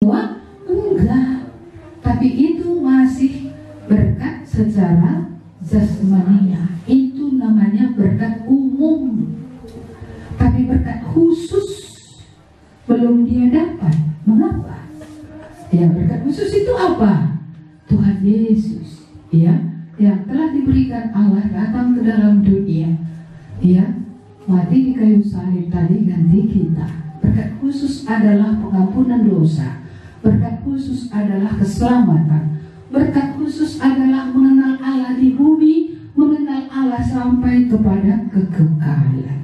Enggak. Tapi itu masih berkat secara jasmania. Itu namanya berkat umum. Tapi berkat khusus belum dia dapat. Mengapa? Ya, berkat khusus itu apa? Tuhan Yesus, ya, yang telah diberikan Allah datang ke dalam dunia, ya, mati di kayu salib tadi ganti kita. Berkat khusus adalah pengampunan dosa. Berkat khusus adalah keselamatan. Berkat khusus adalah mengenal Allah di bumi, mengenal Allah sampai kepada kekekalan.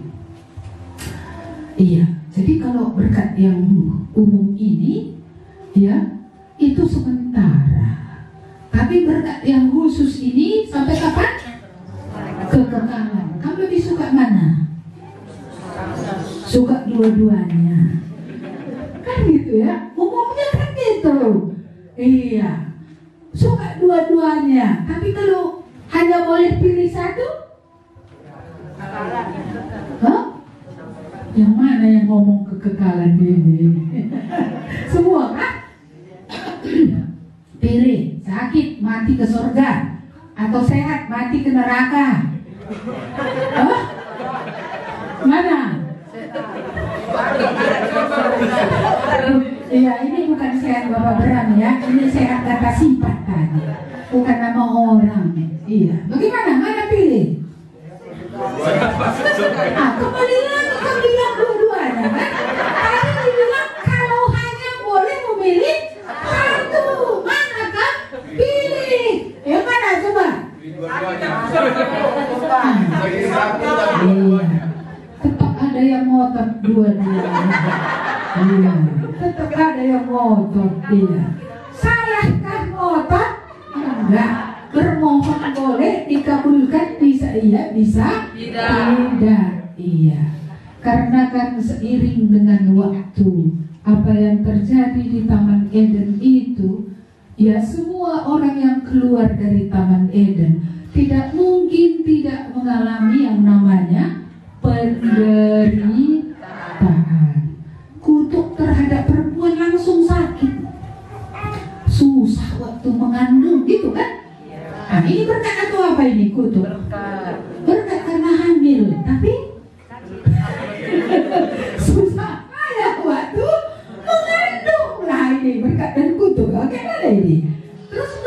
Iya, jadi kalau berkat yang umum ini, ya, itu sementara. Tapi berkat yang khusus ini sampai kapan? Kekekalan. Kamu lebih suka mana? Suka dua-duanya. Kan gitu ya, umumnya kan gitu. Iya, suka dua-duanya. Tapi kalau hanya boleh pilih satu, hah? Yang mana yang ngomong kekekalan ini? Semua kan? Pilih, sakit mati ke surga atau sehat mati ke neraka. Hah? Mana? Iya, ini bukan sehat Bapak Bram ya, ini sehat kata sifat tadi, bukan nama orang. Iya, bagaimana? Mana pilih? Kembali lagi kan bilang dua-duanya kan? Tadi dibilang kalau hanya boleh memilih satu, mana kan? Pilih. Yang mana coba? Tetap ada yang ngotot dua-duanya. Iya, tetap ada yang ngotot. Iya. Salahkah ngotot? Enggak. Bermohon boleh, dikabulkan bisa iya, bisa tidak. Iya. Karena kan seiring dengan waktu, apa yang terjadi di Taman Eden itu, ya semua orang yang keluar dari Taman Eden tidak mungkin tidak mengalami yang namanya penderitaan. Kutuk terhadap perempuan langsung sakit, susah waktu mengandung gitu kan. Nah, ini berkat atau apa ini kutuk? Berkat karena hamil, tapi susah ya waktu mengandung. Nah, ini berkat dan kutuk. Oke, mana ini? Terus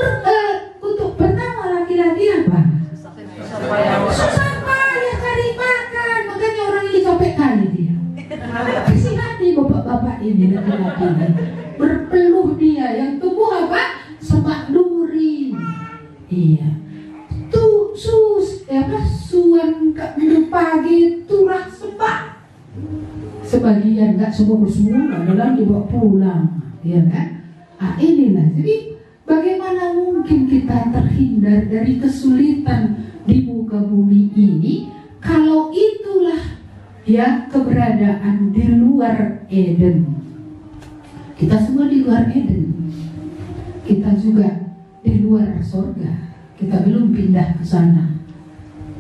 kutuk pertama laki-laki apa? Susah payah cari makan, makanya orang ini capek kali dia. Kasih hati bapak-bapak ini laki-laki ini. Berpeluh dia, yang tumbuh apa? Semak duri. Iya. Tuh suan kak pagi turah sebak. Sebagian nggak semua dalam dibawa pulang, ya kan? Ah, inilah. Jadi bagaimana mungkin kita terhindar dari kesulitan di muka bumi ini kalau itulah ya keberadaan di luar Eden. Kita semua di luar Eden. Kita juga di luar surga. Kita belum pindah ke sana.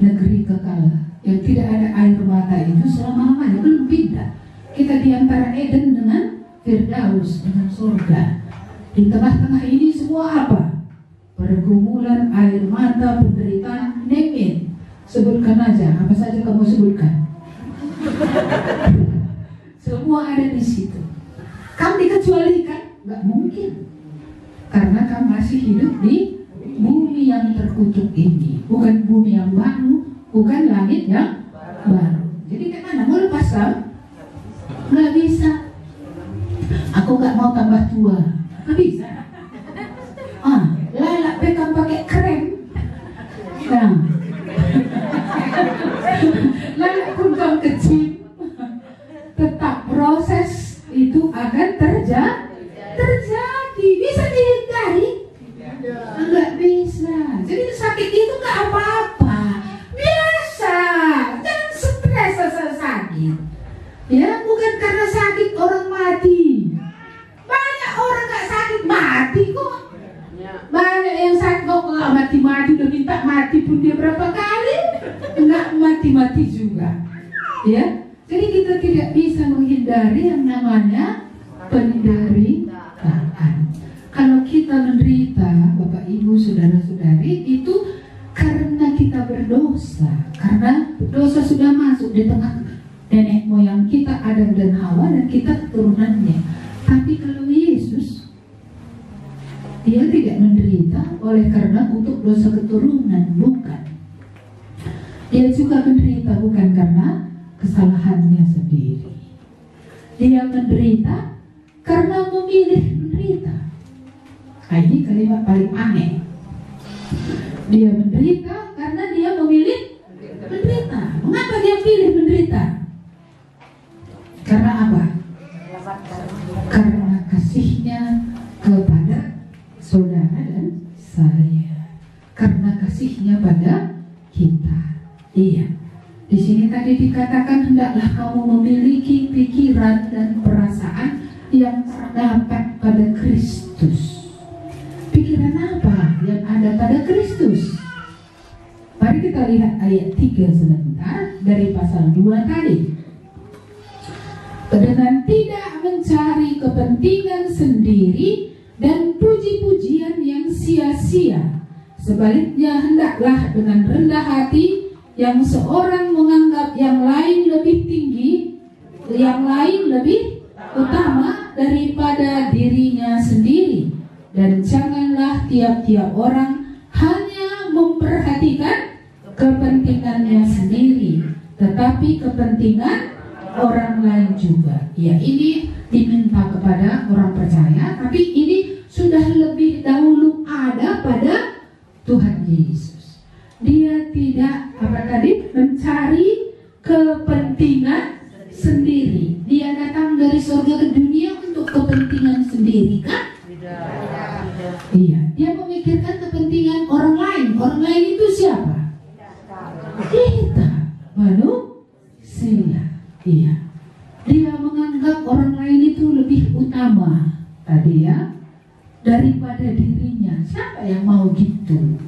Negeri kekal yang tidak ada air mata itu selama-lamanya belum pindah. Kita di antara Eden dengan Firdaus, dengan surga. Di tengah-tengah ini semua apa? Pergumulan, air mata, penderitaan, name it. Sebutkan aja, apa saja kamu sebutkan. Semua ada di situ. Kamu dikecualikan? Gak mungkin. Karena kamu masih hidup di bumi yang terkutuk ini. Bukan bumi yang baru, bukan langit yang baru. Jadi gimana? Mau lepas kamu? Gak bisa. Aku gak mau tambah tua. Gak bisa. Lalak bekam pakai krem. Nah. Lalak pun kamu kecil. Tetap proses itu akan terjadi. Bisa dihindari? Enggak bisa. Jadi sakit itu enggak apa-apa, biasa. Jangan stres asal sakit. Ya, bukan karena sakit orang mati. Banyak orang enggak sakit mati kok. Banyak yang sakit kok enggak mati-mati, udah minta mati pun dia berapa kali enggak mati-mati juga. Ya, jadi kita tidak bisa menghindari yang namanya penderitaan. berdosa, karena dosa sudah masuk di tengah nenek moyang kita, Adam dan Hawa, dan kita keturunannya. Tapi kalau Yesus, dia tidak menderita oleh karena untuk dosa keturunan, bukan. Dia juga menderita bukan karena kesalahannya sendiri. Dia menderita karena memilih menderita. Nah, ini kalimat paling aneh. Dia menderita karena dia memilih menderita. Mengapa dia pilih menderita? Karena apa? Karena kasihnya kepada saudara dan saya. Karena kasihnya pada kita. Iya. Di sini tadi dikatakan hendaklah kamu memiliki pikiran dan perasaan yang terdapat pada Kristus. Pikiran apa yang ada pada Kristus? Mari kita lihat ayat 3 sebentar dari pasal 2 tadi. Dengan tidak mencari kepentingan sendiri dan puji-pujian yang sia-sia. Sebaliknya hendaklah dengan rendah hati yang seorang menganggap yang lain lebih tinggi, yang lain lebih utama daripada dirinya sendiri. Dan janganlah tiap-tiap orang hanya memperhatikan kepentingannya sendiri, tetapi kepentingan orang lain juga. Ya, ini diminta kepada orang percaya, tapi ini sudah lebih dahulu ada pada Tuhan Yesus. Dia tidak mencari kepentingan sendiri. Dia datang dari surga ke dunia untuk kepentingan sendiri, kan? Iya, dia memikirkan kepentingan orang lain. Orang lain itu siapa? Kita, manusia. Iya, dia menganggap orang lain itu lebih utama tadi ya daripada dirinya. Siapa yang mau gitu?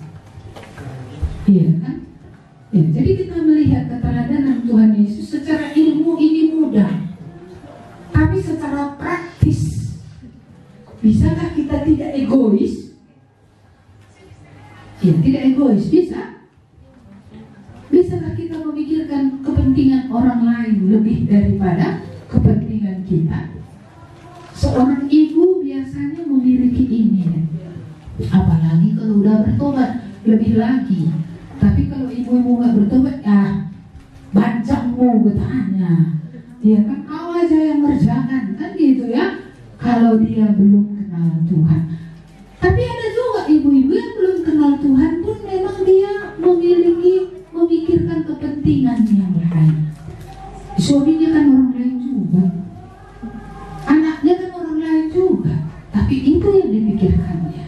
Iya kan? Ya, jadi kita melihat keteladanan Tuhan Yesus. Secara ilmu ini mudah, tapi secara praktis, bisakah kita tidak egois? Ya, tidak egois, bisa. Bisakah kita memikirkan kepentingan orang lain lebih daripada kepentingan kita? Seorang ibu biasanya memiliki ini, apalagi kalau udah bertobat, lebih lagi. Tapi kalau ibu-ibu nggak bertobat, ya bancangmu bertanya, ya kan kau aja yang ngerjakan, kan gitu ya. Kalau dia belum kenal Tuhan. Tapi ada juga ibu-ibu yang belum kenal Tuhan pun memang dia memikirkan kepentingan yang lain. Suaminya kan orang lain juga, anaknya kan orang lain juga, tapi itu yang dipikirkannya.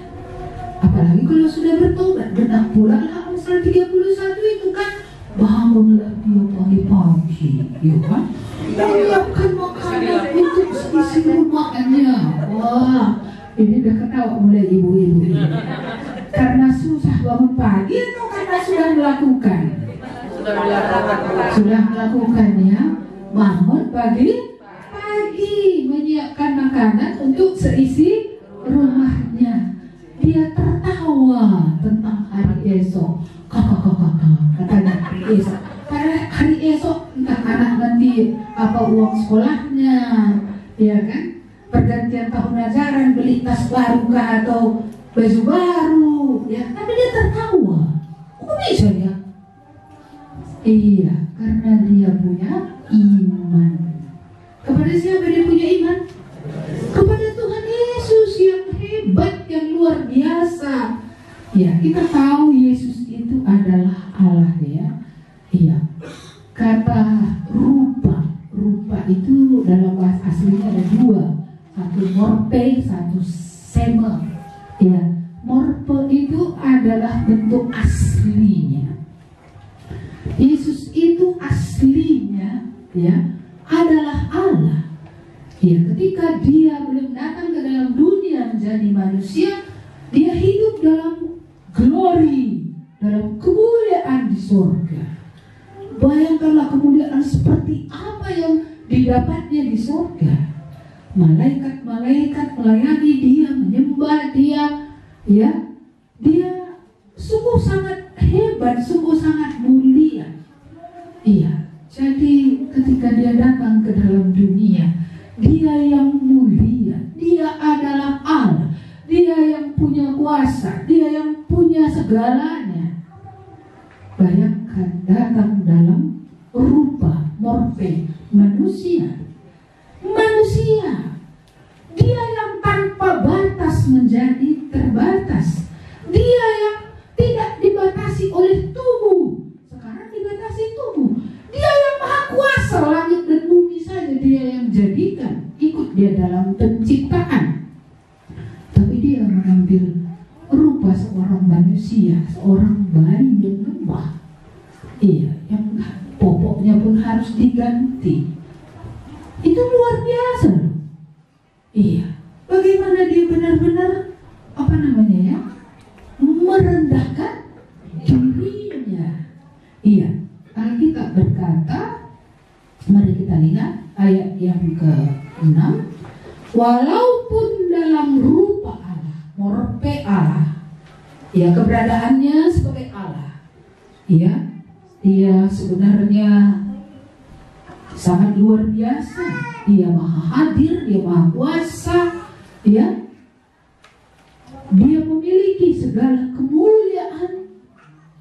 Apalagi kalau sudah bertobat, benar pula lah Amsal 31 itu kan, bangunlah dia pagi-pagi, ya kan? Menyiapkan makanan untuk isi rumahnya. Wah, ini udah ketawa mulai ibu-ibu ini. Karena susah bangun pagi atau karena sudah melakukan? Sudah melakukan ya. Bangun pagi menyiapkan makanan untuk seisi rumahnya. Dia tertawa tentang hari esok. Katanya hari esok. Karena hari esok entah anak nanti apa uang sekolahnya, ya kan? Pergantian tahun ajaran, beli tas baru kah atau baju baru, ya. Tapi dia tertawa. Kok bisa ya? Iya, karena dia punya iman. Kepada siapa dia punya iman? Kepada Tuhan Yesus yang hebat, yang luar biasa. Ya, kita tahu Yesus itu adalah Allah ya. Iya. Kata rupa itu dalam bahasa aslinya ada dua. Satu morpe, satu sema. Ya, morpe itu adalah bentuk aslinya. Yesus itu aslinya ya adalah Allah. Ya, ketika dia belum datang ke dalam dunia menjadi manusia, dia hidup dalam glory, dalam kemuliaan di surga. Bayangkanlah kemuliaan seperti apa yang didapatnya di surga. Malaikat-malaikat melayani dia, menyembah dia, ya. Dia sungguh sangat hebat, sungguh sangat mulia. Iya, jadi ketika dia datang ke dalam dunia, dia yang mulia, dia adalah Allah, dia yang punya kuasa, dia yang punya segalanya. Bayangkan datang dalam rupa morfe manusia. Manusia, dia yang tanpa batas menjadi terbatas. Dia yang tidak dibatasi oleh tubuh. Sekarang dibatasi tubuh. Dia yang maha kuasa, langit dan bumi saja dia yang jadikan. Ikut dia dalam penciptaan. Tapi dia mengambil rupa seorang manusia, seorang bayi yang lemah. Iya, yang popoknya pun harus diganti. Itu luar biasa loh. Iya, bagaimana dia benar-benar merendahkan dirinya. Iya, Alkitab berkata, mari kita lihat ayat yang ke-6. Walaupun dalam rupa Allah, morpe Allah, ya keberadaannya sebagai Allah, ya dia sebenarnya sangat luar biasa. Dia maha hadir, dia maha kuasa, ya. Dia memiliki segala kemuliaan.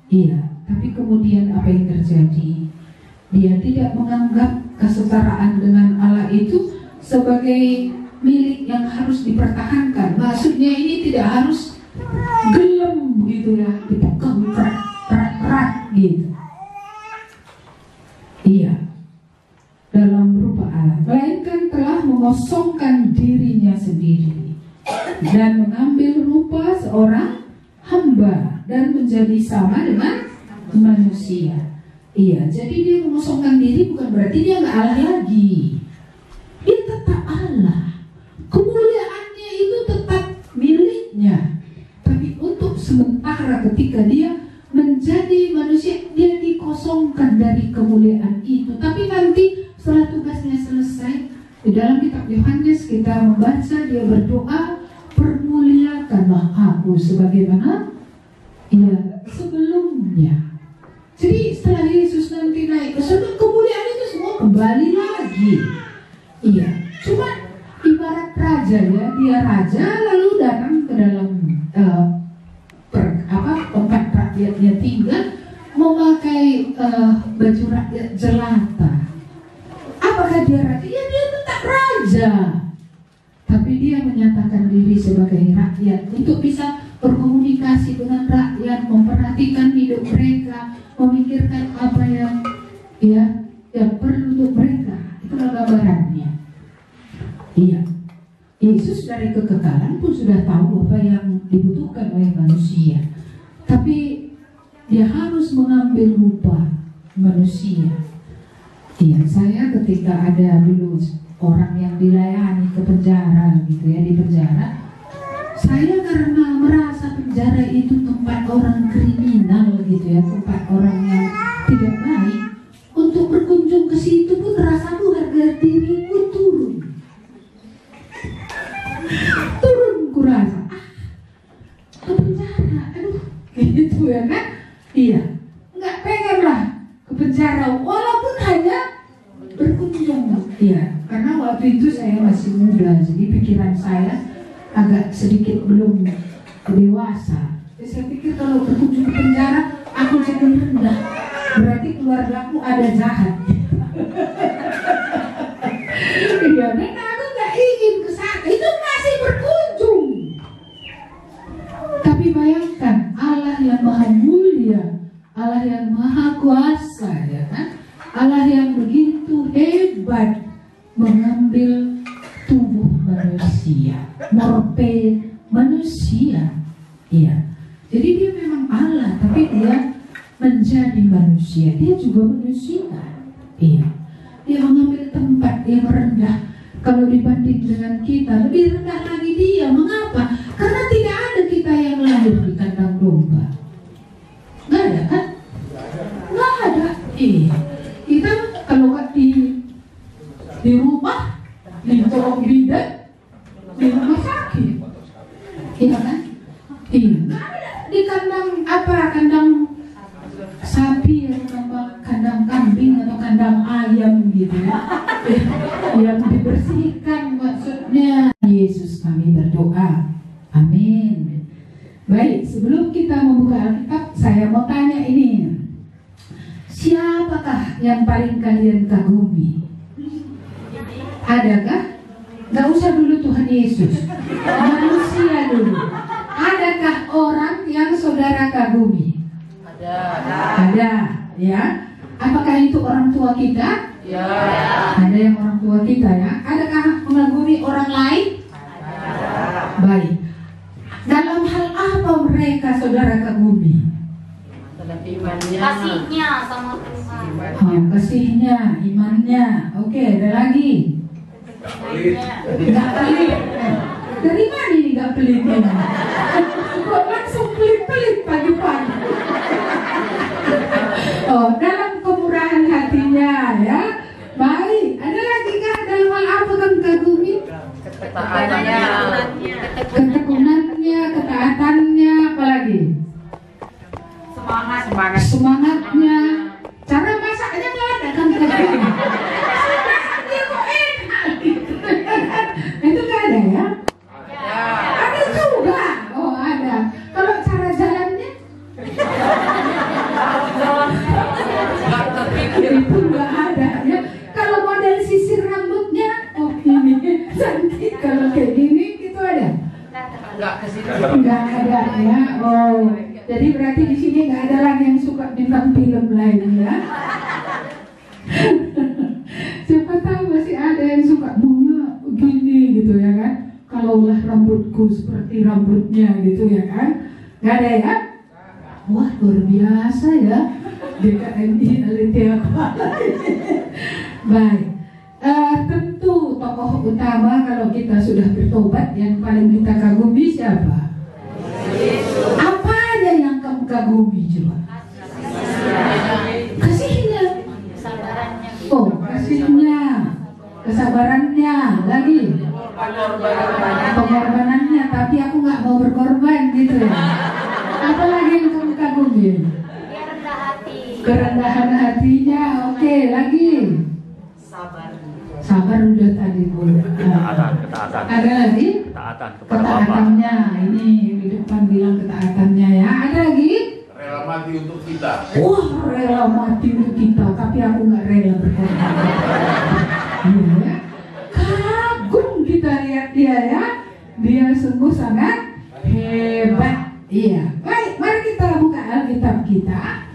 Iya, tapi kemudian apa yang terjadi? Dia tidak menganggap kesetaraan dengan Allah itu sebagai milik yang harus dipertahankan. Maksudnya ini tidak harus gelem gitu ya, dipegang erat gitu. Iya, dalam rupa Allah, melainkan telah mengosongkan dirinya sendiri dan mengambil rupa seorang hamba dan menjadi sama dengan manusia. Iya, jadi dia mengosongkan diri bukan berarti dia nggak Allah lagi. Dia tetap Allah. Kemuliaannya itu tetap miliknya. Tapi untuk sementara ketika dia menjadi manusia, dia dikosongkan dari kemuliaan itu. Tapi nanti setelah tugasnya selesai, di dalam kitab Yohanes kita membaca dia berdoa, permuliakanlah aku sebagaimana ya sebelumnya. Jadi setelah Yesus nanti naik ke surga, kemuliaan itu semua kembali lagi. Iya, cuma ibarat raja ya, dia raja lalu datang ke dalam tempat rakyatnya tinggal, memakai baju rakyat jelata. Apakah dia raja? Ya dia tetap raja. Tapi dia menyatakan diri sebagai rakyat untuk bisa berkomunikasi dengan rakyat, memperhatikan hidup mereka, memikirkan apa yang perlu untuk mereka. Itulah gambarannya. Iya, Yesus dari kekekalan pun sudah tahu apa yang dibutuhkan oleh manusia. Tapi dia harus mengambil rupa manusia. Iya, saya ketika ada dulu orang yang dilayani ke penjara gitu ya, di penjara, saya karena merasa penjara itu tempat orang kriminal gitu ya, tempat orang yang tidak baik, untuk berkunjung ke situ pun rasaku harga diriku turun kurasa ke penjara, aduh gitu ya kan. Iya, nggak pengen lah ke penjara walaupun hanya berkunjung. Iya, karena waktu itu saya masih muda, jadi pikiran saya agak sedikit belum dewasa. Jadi saya pikir kalau berkunjung ke penjara aku jadi rendah, berarti keluargaku ada jahat. Iya, karena aku nggak ingin ke sana. Itu masih berkunjung. Tapi bayangkan Allah yang maha mulia, Allah yang maha kuasa, ya kan? Allah yang begitu hebat mengambil tubuh manusia, morpe manusia. Iya. Jadi dia memang Allah, tapi dia menjadi manusia. Dia juga manusia. Iya. Dia mengambil tempat yang rendah. Kalau dibanding dengan kita, lebih rendah lagi dia. Mengapa? Karena tidak ada kita yang lahir di kandang domba. Nggak ada kan? Nggak ada. Iya. Kita kalau di rumah, di kolong bidan, di rumah sakit, iya kan? Iya. Nggak ada di kandang gitu ya. Yang dibersihkan maksudnya. Yesus kami berdoa. Amin. Baik, sebelum kita membuka Alkitab, saya mau tanya ini. Siapakah yang paling kalian kagumi? Adakah? Gak usah dulu Tuhan Yesus, manusia dulu. Adakah orang yang saudara kagumi? Ada, ya. Apakah itu orang tua kita? Ya. Ada yang orang tua kita ya. Adakah mengagumi orang lain? Ada. Baik. Dalam hal apa mereka saudara kagumi? Kasihnya sama Tuhan. Oh, kasihnya, imannya. Oke, ada lagi. Gak pelit. Dari mana ini gak pelit ini? Kok langsung pelit-pelit pagi-pagi? Oh, dalam kemurahan hatinya ya. Baik, ada lagi kah dalam hal apa kan kagumi? Ketekunannya, ketaatannya, apalagi? Semangatnya. Cara masaknya nggak ada kan kagumi? Masaknya kok enak? Itu nggak ada ya? Ada juga. Oh ada. Kalau cara jalannya? Itu nggak ada ya. Kalau model sisir rambutnya, oh ini cantik. Kalau kayak gini itu ada? Nggak ada ya. Oh, jadi berarti di sini nggak ada lagi yang suka bintang film lain ya. Siapa tahu masih ada yang suka bunga begini gitu ya kan? Kalaulah rambutku seperti rambutnya gitu ya kan? Nggak ada ya? Wah luar biasa ya. DKMI Alitia Kepala. Baik. Tentu tokoh utama kalau kita sudah bertobat yang paling kita kagumi siapa? Apa aja yang kamu kagumi coba? Kasihnya. Oh, kasihnya, kesabarannya, lagi pengorbanannya. Tapi aku nggak mau berkorban gitu ya. Apa lagi yang kamu kagumi? Kerendahan hatinya. Oke, lagi. Sabar udah tadi Bu. Ketaatan. Ada lagi? Ketaatannya. Ini di depan bilang ketaatannya ya. Ada lagi? Rela mati untuk kita. Wah, rela mati untuk kita, tapi aku nggak rela berkorban. Iya ya. Kagum kita lihat dia ya. Dia sungguh sangat hebat. Iya. Baik, mari kita buka Alkitab kita.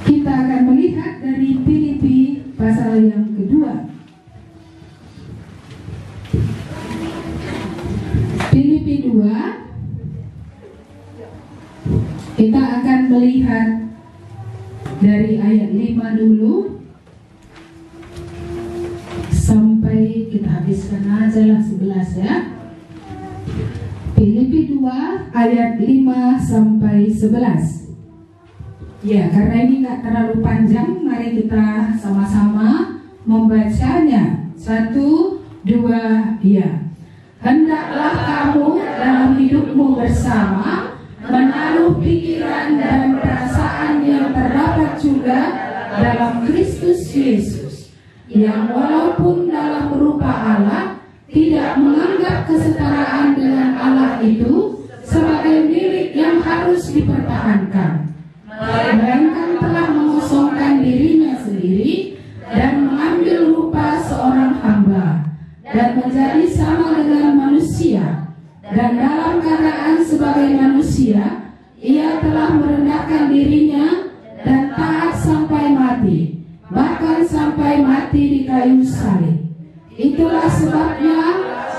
Kita akan melihat dari Filipi pasal yang kedua. Filipi 2. Kita akan melihat dari ayat 5 dulu sampai kita habiskan aja lah 11 ya. Filipi 2 ayat 5 sampai 11. Ya, karena ini nggak terlalu panjang, mari kita sama-sama membacanya. 1, 2, ya. Hendaklah kamu dalam hidupmu bersama menaruh pikiran dan perasaan yang terdapat juga dalam Kristus Yesus, yang walaupun dalam rupa Allah tidak menganggap kesetaraan dengan Allah itu sebagai milik yang harus dipertahankan, melainkan telah mengosongkan dirinya sendiri dan mengambil rupa seorang hamba dan menjadi sama dengan manusia. Dan dalam keadaan sebagai manusia, ia telah merendahkan dirinya dan taat sampai mati, bahkan sampai mati di kayu salib. Itulah sebabnya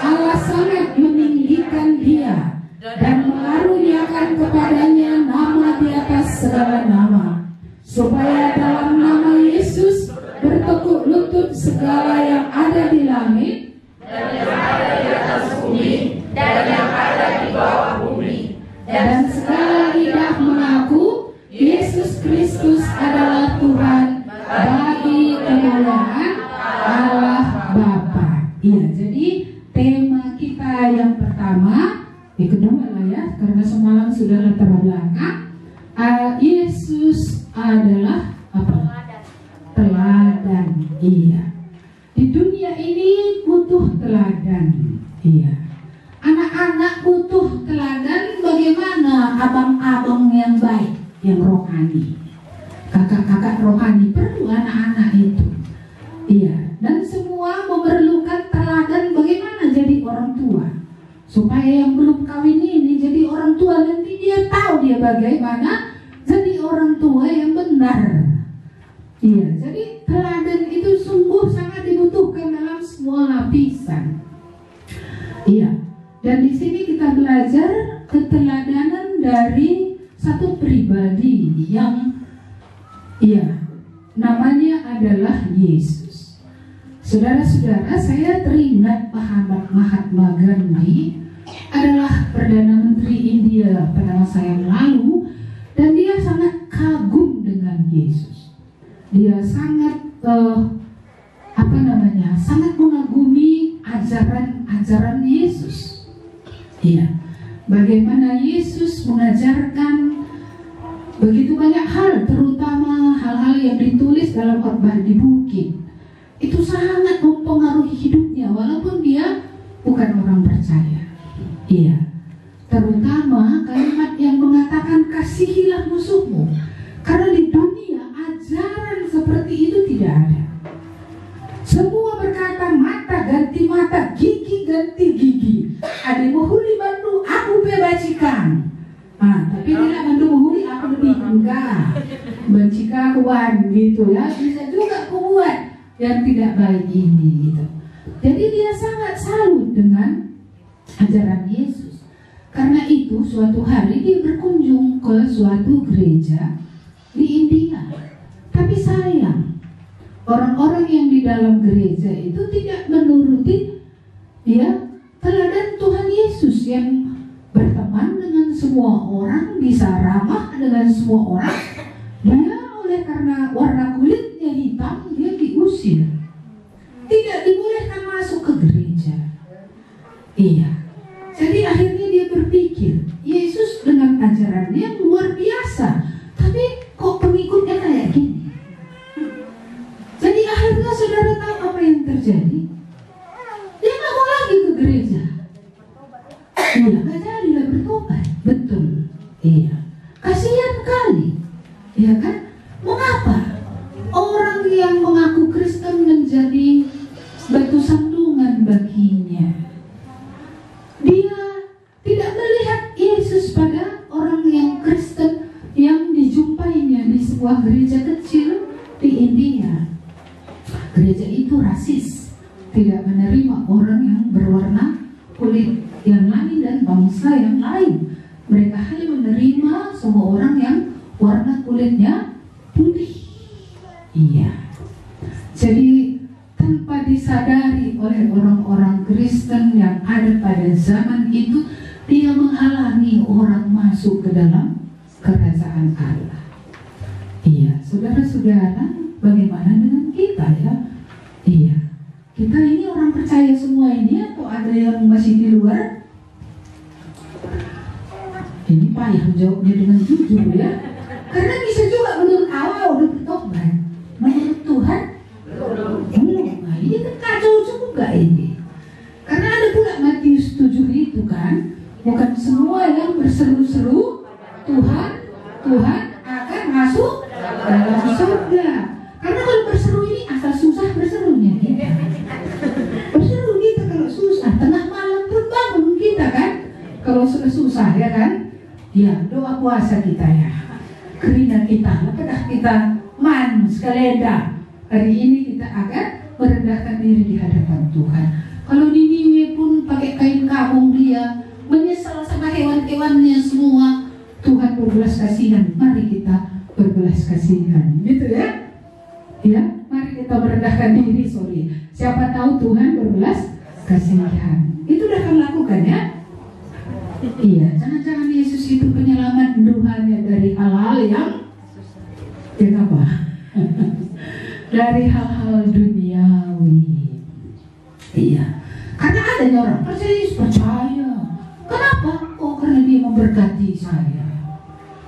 Allah sangat meninggikan dia dan mengaruniakan kepadanya nama di atas segala nama, supaya dalam nama Yesus bertekuk lutut segala yang ada di langit dan yang ada di atas bumi dan yang ada di bawah bumi, dan segala lidah mengaku Yesus Kristus adalah Tuhan bagi kemuliaan Allah Bapa. Iya, jadi tema kita yang pertama, kedua lah ya, karena semalam sudah latar belakang. Yesus adalah apa? Teladan. Iya. Di dunia ini butuh teladan. Iya. Anak-anak butuh teladan bagaimana abang-abang yang baik, yang rohani. Kakak-kakak rohani perlu anak-anak itu. Iya. Dan semua memerlukan teladan bagaimana jadi orang tua. Supaya yang belum kawin ini jadi orang tua, nanti dia tahu dia bagaimana jadi orang tua yang benar. Iya, jadi teladan itu sungguh sangat dibutuhkan dalam semua lapisan. Iya, dan di sini kita belajar keteladanan dari satu pribadi yang, iya, namanya adalah Yesus. Saudara-saudara, saya teringat Mahatma Gandhi adalah Perdana Menteri India pada masa yang lalu, dan dia sangat kagum dengan Yesus. Dia sangat sangat mengagumi ajaran Yesus. Iya, bagaimana Yesus mengajarkan begitu banyak hal, terutama hal-hal yang ditulis dalam khotbah di bukit. Itu sangat mempengaruhi hidupnya, walaupun dia bukan orang percaya. Iya, terutama kalimat yang mengatakan kasihilah musuhmu. Karena di dunia ajaran seperti itu tidak ada. Semua berkata mata ganti mata, gigi ganti gigi. Ada menghuli bandu, aku bebacikan. Tapi tidak bandu menghuli, aku lebih enggak. Bancika aku gitu ya. Bisa juga aku buat yang tidak baik ini gitu. Jadi dia sangat salut dengan ajaran Yesus. Karena itu suatu hari dia berkunjung ke suatu gereja di India. Tapi sayang, orang-orang yang di dalam gereja itu tidak menuruti teladan Tuhan Yesus yang berteman dengan semua orang, bisa ramah dengan semua orang. Dia oleh karena warna kulitnya hitam, dia diusir. Tidak dibolehkan masuk ke gereja. Iya. Jadi akhirnya dia berpikir, Yesus dengan ajarannya yang luar biasa, tapi kok pengikutnya kayak gini? Jadi akhirnya saudara tahu apa yang terjadi? Dia nggak mau lagi ke gereja. Iya, nggak jadilah bertobat. Betul. Iya. Kasihan kali. Iya kan? Mengapa orang yang mengaku Kristen menjadi batu sandungan baginya? Dia tidak melihat Yesus pada orang yang Kristen yang dijumpainya di sebuah gereja kecil di India. Gereja itu rasis, tidak menerima orang yang berwarna kulit yang lain dan bangsa yang lain. Mereka hanya menerima semua orang yang warna kulitnya putih. Iya. Jadi tanpa disadari oleh orang-orang Kristen yang ada pada zaman itu, dia menghalangi orang masuk ke dalam kerajaan Allah. Iya, saudara-saudara, bagaimana dengan kita ya? Iya, kita ini orang percaya semua ini atau ada yang masih di luar? Ini payah jawabnya dengan jujur ya. Karena bisa juga menurut Allah udah bertobat, menurut Tuhan nah ini kan kacau juga ini. Karena ada pula Matius 7 itu kan, bukan semua yang berseru-seru Tuhan akan masuk dalam surga. Karena kalau berseru ini asal susah berserunya kita. Berseru kita kalau susah, tengah malam pun bangun kita kan. Kalau sudah susah ya kan, ya doa puasa kita ya, keringat kita, apakah kita man sekalenda. Hari ini kita akan merendahkan diri di hadapan Tuhan. Kalau Niniwe pun pakai kain kabung, dia menyesal sama hewan-hewannya semua. Tuhan berbelas kasihan, mari kita berbelas kasihan, gitu ya. Ya, mari kita merendahkan diri, siapa tahu Tuhan berbelas kasihan. Itu udah akan lakukan ya. Iya, jangan-jangan Yesus itu penyelamat Tuhannya dari hal-hal yang apa? Dari hal-hal duniawi. Iya. Karena ada orang percaya. Kenapa? Oh, karena dia memberkati saya.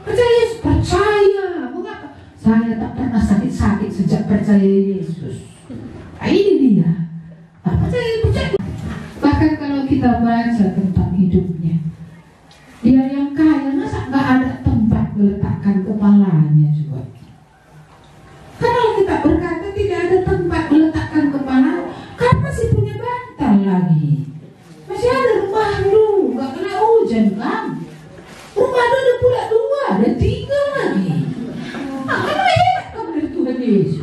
Percaya. Mengapa? Saya tak pernah sakit-sakit sejak percaya Yesus. Ini dia. Apa saya bahkan kalau kita baca tentang hidupnya, dia yang kaya masa nggak ada tempat meletakkan kepalanya juga. Kalau kita berkata tidak ada tempat meletakkan kepala, kan masih punya bantal lagi, masih ada rumah lu, nggak kena hujan kan? Rumah lu udah pula 2, ada 3 lagi. Kan hebat kamu dari Tuhan Yesus.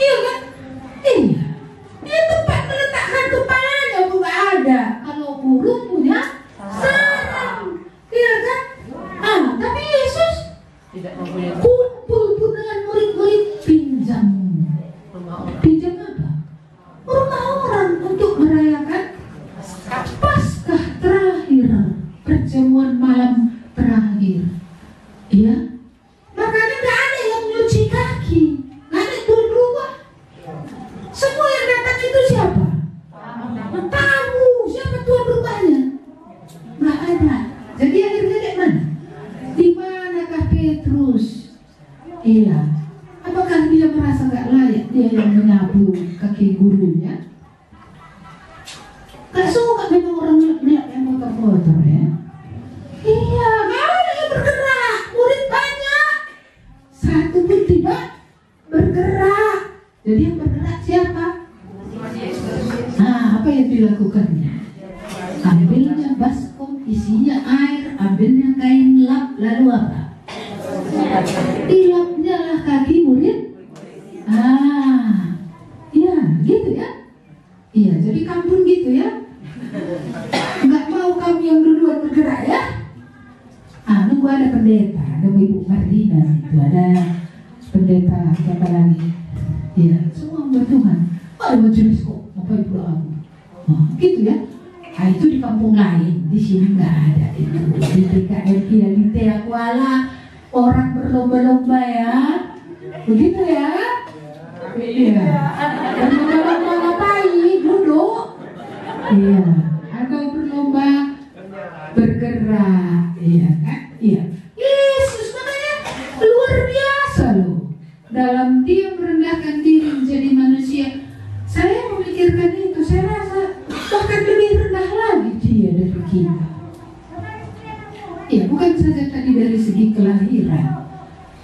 Iya kan? Iya. Dia tempat meletakkan kepalanya pun nggak ada. Kalau burung punya sarang, iya kan? Tapi Yesus tidak mempunyai kumpul pun dengan murid-murid, pinjam apa? Rumah orang untuk merayakan Paskah terakhir, perjamuan malam terakhir. Iya. Makanya nggak ada yang nyuci kaki, nggak ada dua-dua. Semua yang datang itu siapa? Tamu. Siapa tuan rumahnya? Nggak ada. Jadi akhirnya di mana? Di manakah Petrus? Iya. Apakah dia merasa nggak layak dia yang menyapu kaki gurunya? Gak suka memang orang lihat yang kotor-kotor ya. Iya, nggak ada yang bergerak. Murid banyak, satu pun tidak bergerak. Jadi yang bergerak siapa? Apa yang dilakukannya? Ambilnya baskom, isinya air, ambilnya kain lap, lalu apa? Dilapnya lah kaki murid. Iya, gitu ya. Iya, jadi kampung gitu ya. Nggak mau kami yang duluan bergerak ya. Nunggu ada pendeta, ada Ibu Marlina, itu ada pendeta siapa lagi? Iya, semua hamba Tuhan. Ada majelis kok, ngapain pulang aku? Gitu ya. Itu di kampung lain, di sini nggak ada itu. Di DKM Pialite Akuala orang berlomba-lomba ya, begitu ya. Iya. Berlomba-lomba ngapain? Duduk. Iya. Atau berlomba bergerak, iya kan? Iya. Yesus makanya luar biasa loh. Dalam dia merendahkan diri menjadi manusia. Saya memikirkan itu, saya rasa bahkan lebih rendah lagi dia dari kita. Ya, bukan saja tadi dari segi kelahiran.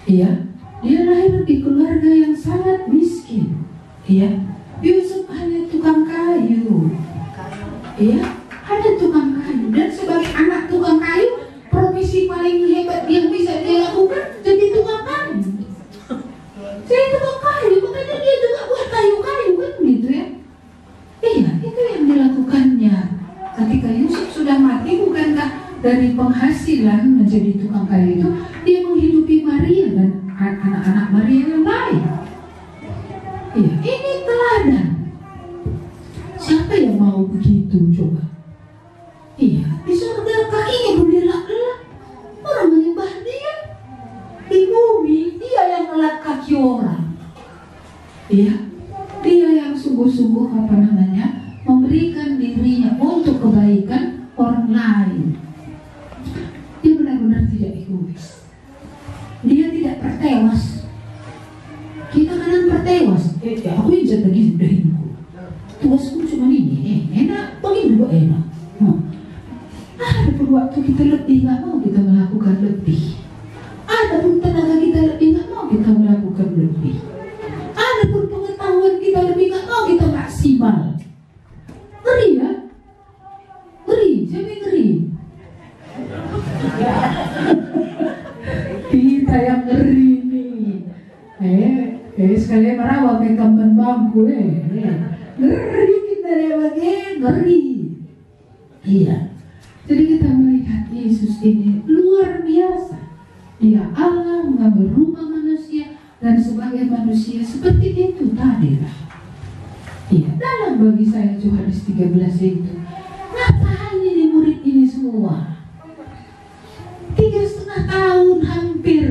Iya, dia lahir di keluarga yang sangat miskin. Iya, Yusuf hanya tukang kayu. Iya, hanya tukang kayu. Dan sebagai anak tukang kayu, profesi paling hebat yang bisa dia lakukan jadi tukang kayu. Saya tukang kayu, makanya dia juga buat kayu-kayu kan gitu ya. Iya, itu yang dilakukannya. Ketika Yusuf sudah mati, bukankah dari penghasilan menjadi tukang kayu itu dia menghidupi Maria dan anak-anak Maria yang lain. Iya, ini teladan. Siapa yang mau begitu coba? Iya, di surga kakinya bergelak-gelak. Orang menyembah dia. Di bumi dia yang ngelap kaki orang. Iya, dia yang sungguh-sungguh memberikan dirinya untuk kebaikan orang lain. Dia benar-benar tidak egois. Dia tidak pertewas. Kita kadang pertewas. Aku izin lagi sudah hidupku. Tugasku cuma ini. Enak, bagi juga enak. Ada pun waktu kita lebih, nggak mau kita melakukan lebih. Ada pun tenaga kita lebih, nggak mau kita melakukan lebih. Ada pun pengetahuan kita lebih, nggak mau kita maksimal. Ngeri ya? Ngeri, siapa yang ngeri? Kita yang ngeri nih. Sekalian merawat ke kamban bangku ngeri kita lewat ngeri. Iya. Jadi kita melihat Yesus ini luar biasa. Dia Allah mengambil rumah manusia dan sebagai manusia seperti itu tadi lah. Iya. Dalam bagi saya Yohanes 13 itu, ngapain ini murid ini semua? 3,5 tahun hampir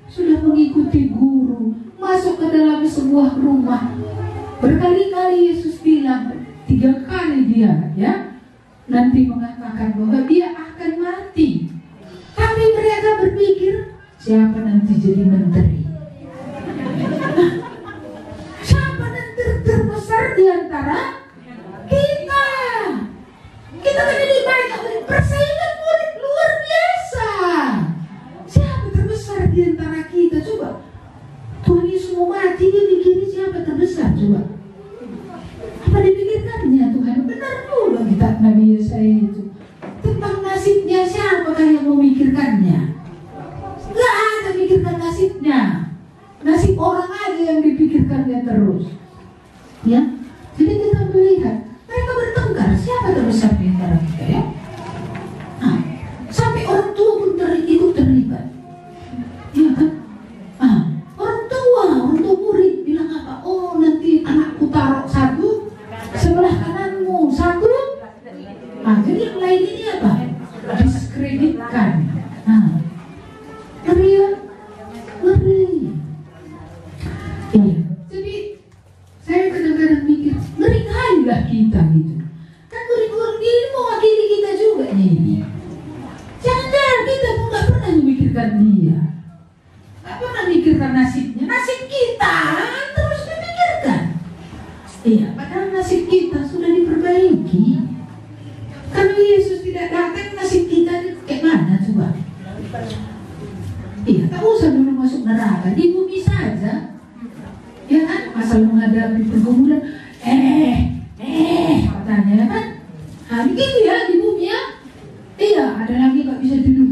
sudah mengikuti guru, masuk ke dalam sebuah rumah. Berkali-kali Yesus bilang, 3 kali dia nanti mengatakan bahwa dia akan mati. Tapi mereka berpikir, siapa nanti jadi menteri? Siapa antara kita. Kita kan ini banyak persaingan murid luar biasa. Siapa terbesar di antara kita? Coba Tuhan Yesus mau mati, dia mikirin siapa terbesar, coba. Apa dipikirkannya Tuhan? Benar juga kita Nabi Yesaya itu. Tentang nasibnya siapakah yang memikirkannya? Gak ada mikirkan nasibnya. Nasib orang aja yang dipikirkannya terus. Ya, jadi kita melihat mereka bertengkar siapa terbesar di antara kita, ya. Nah, sampai orang tua pun ikut terlibat. Ya kan? Orang tua murid bilang apa? Oh, nanti anakku taruh satu sebelah kananmu, satu. Jadi yang lain ini apa? Diskreditkan. Ngeri ya? Ngeri. Iya. Jadi saya kadang-kadang mikir, ngeri kali lah kita gitu. Kan murid-murid ini mewakili kita juga ini. Jangan-jangan kita pun gak pernah memikirkan dia. Gak pernah memikirkan nasibnya. Nasib kita terus dipikirkan. Iya, padahal nasib kita sudah diperbaiki. Kalau Yesus tidak datang, nasib kita kayak mana coba? Iya, tak usah dulu masuk neraka, di bumi saja. Ya kan, asal menghadapi pergumulan, katanya kan, gitu ya di bumi ya. Iya, ada lagi gak bisa tidur.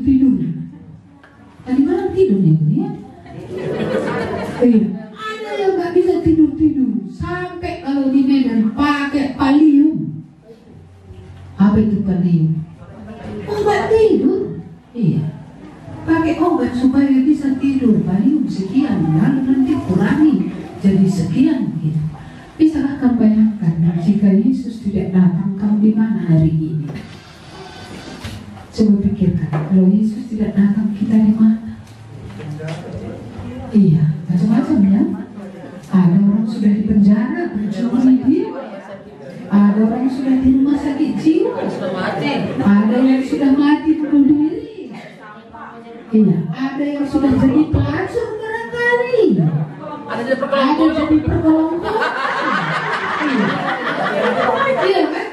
Tadi malam tidurnya ya. Iya, ada yang gak bisa tidur. Sampai kalau di Medan pakai palium. Apa itu palium? Obat tidur. Iya, pakai obat supaya bisa tidur. Palium sekian, lalu nanti kurangi jadi sekian gitu. Bisakah kamu bayangkan jika Yesus tidak datang, kamu di mana hari ini? Coba pikirkan, kalau Yesus tidak datang, kita di mana? Iya, macam-macam ya. Ada orang sudah di penjara berjuang dia. Ada orang sudah di rumah sakit jiwa. Ada yang sudah mati bunuh diri. Iya, ada yang sudah jadi pelacur barangkali. Ada jadi pergolongan. Iya kan?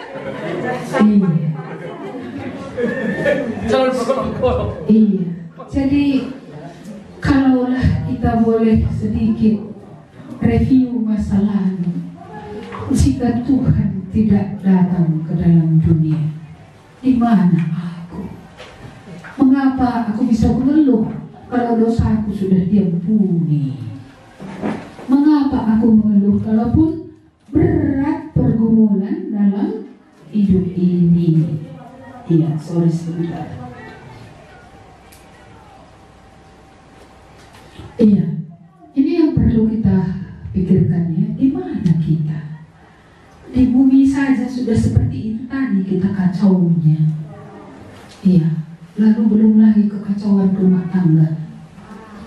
Iya. Jadi kalaulah kita boleh sedikit review masa lalu, jika Tuhan tidak datang ke dalam dunia, di mana aku? Mengapa aku bisa mengeluh kalau dosaku sudah diampuni? Mengapa aku mengeluh kalaupun berat pergumulan dalam hidup ini? Iya, sorry sebentar. Iya, ini yang perlu kita pikirkan ya. Di mana kita? Di bumi saja sudah seperti itu tadi kita kacaunya. Iya, lalu belum lagi kekacauan rumah tangga.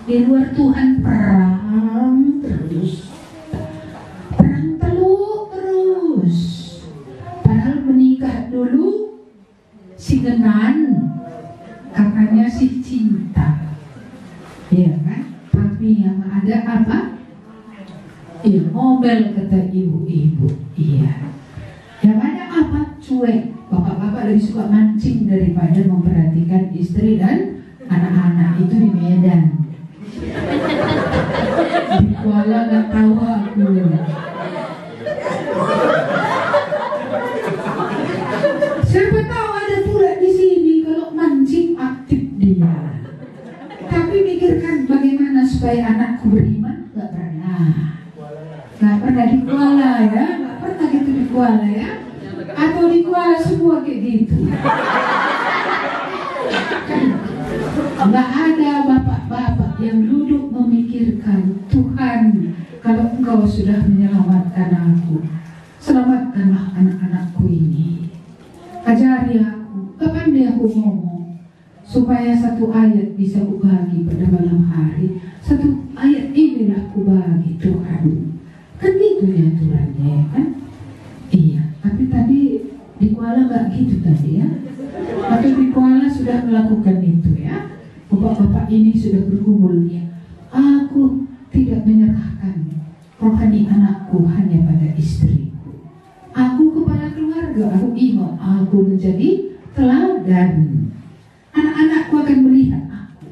Di luar Tuhan perang terus. Perang terus. Padahal menikah dulu si genan, katanya si cinta. Iya kan? Tapi yang ada apa? Iya, ngomel kata ibu-ibu. Iya. Yang ada apa? Cuek. Bapak-bapak lebih suka mancing daripada memperhatikan istri dan anak-anak. Itu di Medan. Di Kuala gak tahu aku. Siapa tahu ada pula di sini kalau mancing aktif dia. Tapi pikirkan bagaimana supaya anakku beriman? Gak pernah. Gak pernah di Kuala ya. Gak pernah gitu di Kuala ya. Atau di Kuala semua kayak gitu. Gak ada bapak-bapak yang duduk memikirkan, Tuhan, kalau Engkau sudah menyelamatkan aku, selamatkanlah anak-anakku ini. Ajari aku, kapan dia aku ngomong, supaya satu ayat bisa aku bagi pada malam hari. Satu ayat inilah aku bagi Tuhan. Kan gitu ya aturannya kan? Iya, tapi tadi di Kuala gak gitu tadi ya. Atau di Kuala sudah melakukan itu ya. Bapak-bapak ini sudah bergumul ya. Aku tidak menyerahkan rohani anakku hanya pada istriku. Aku kepala keluarga, aku imam, aku menjadi teladan. Anak-anakku akan melihat aku.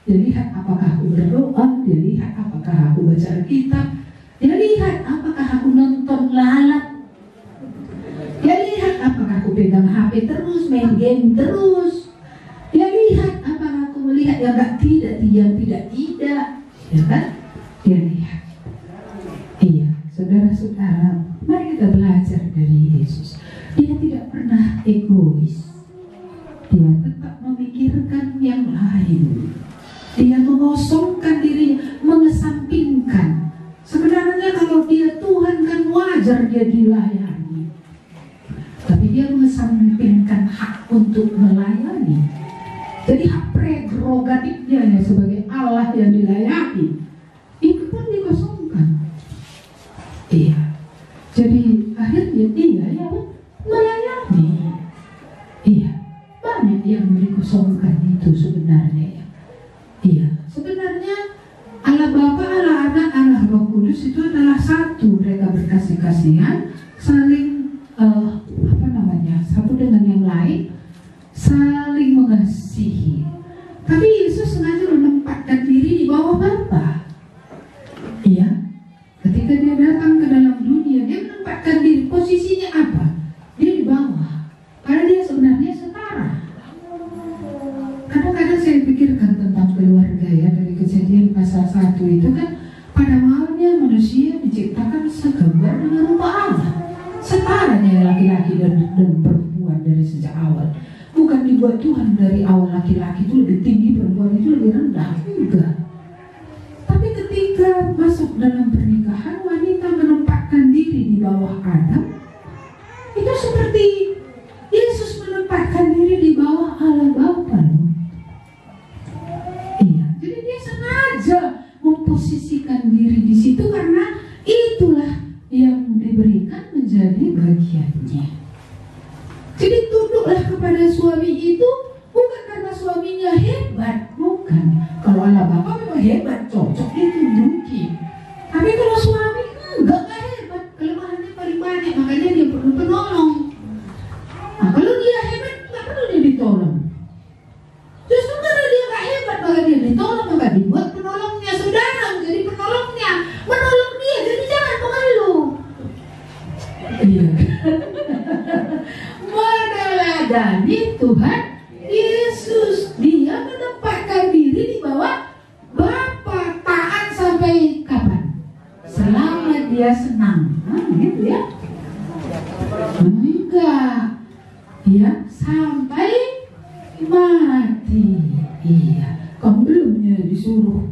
Dia lihat apakah aku berdoa, dia lihat apakah aku baca Alkitab, dia lihat apakah aku nonton lalap, dia lihat apakah aku pegang HP terus, main game terus, dia lihat apakah aku melihat yang tidak, ya kan? Dia lihat. Iya, saudara-saudara, mari kita belajar dari Yesus. Dia tidak pernah egois. Dia tetap memikirkan yang lain. Dia mengosongkan dirinya, mengesampingkan. Sebenarnya kalau dia Tuhan kan wajar dia dilayani. Tapi dia mengesampingkan hak untuk melayani. Jadi hak prerogatifnya ya sebagai Allah yang dilayani, itu pun dikosongkan. Iya. Jadi akhirnya dia yang melayani. Iya. Banyak yang dikosongkan itu sebenarnya ya. Iya. Sebenarnya Allah Bapa, Allah Anak, Allah Roh Kudus itu adalah satu. Mereka berkasih-kasihan, saling satu dengan yang lain, saling mengasihi. Tapi Yesus sengaja menempatkan diri di bawah Bapa. Iya. Ketika dia datang ke dalam dunia, dia menempatkan diri. Posisinya apa? Dia di bawah. Karena dia sebenarnya setara. Kadang-kadang saya pikirkan tentang keluarga ya, dari Kejadian pasal 1 itu kan, pada awalnya manusia diciptakan segambar dengan rupa Allah. Setaranya laki-laki dan perempuan dari sejak awal. Bukan dibuat Tuhan dari awal laki-laki itu lebih tinggi, perempuan itu lebih rendah. Enggak. Tapi ketika masuk dalam pernikahan, wanita menempatkan diri di bawah Adam. Itu seperti Yesus menempatkan diri di bawah Allah Bapa. Iya. Jadi dia sengaja memposisikan diri di situ karena itulah yang diberikan menjadi bagiannya. Jadi tunduklah kepada suami itu bukan karena suaminya hebat, bukan. Kalau Allah Bapa memang hebat, cocok ditunjuki. Tapi kalau suami enggak hebat, kelemahannya paling banyak, makanya dia perlu penolong. Nah, kalau dia hebat, enggak perlu dia ditolong. Justru karena dia enggak hebat, maka dia ditolong, maka dibuat penolongnya. Saudara menjadi penolongnya, menolong dia, jadi jangan mengeluh. Iya. Meneladani Tuhan Yesus, dia menempatkan diri di bawah Bapa, taat sampai kapan? Selama dia senang. Gitu ya. Enggak. Ya, sampai mati. Iya. Kamu belumnya disuruh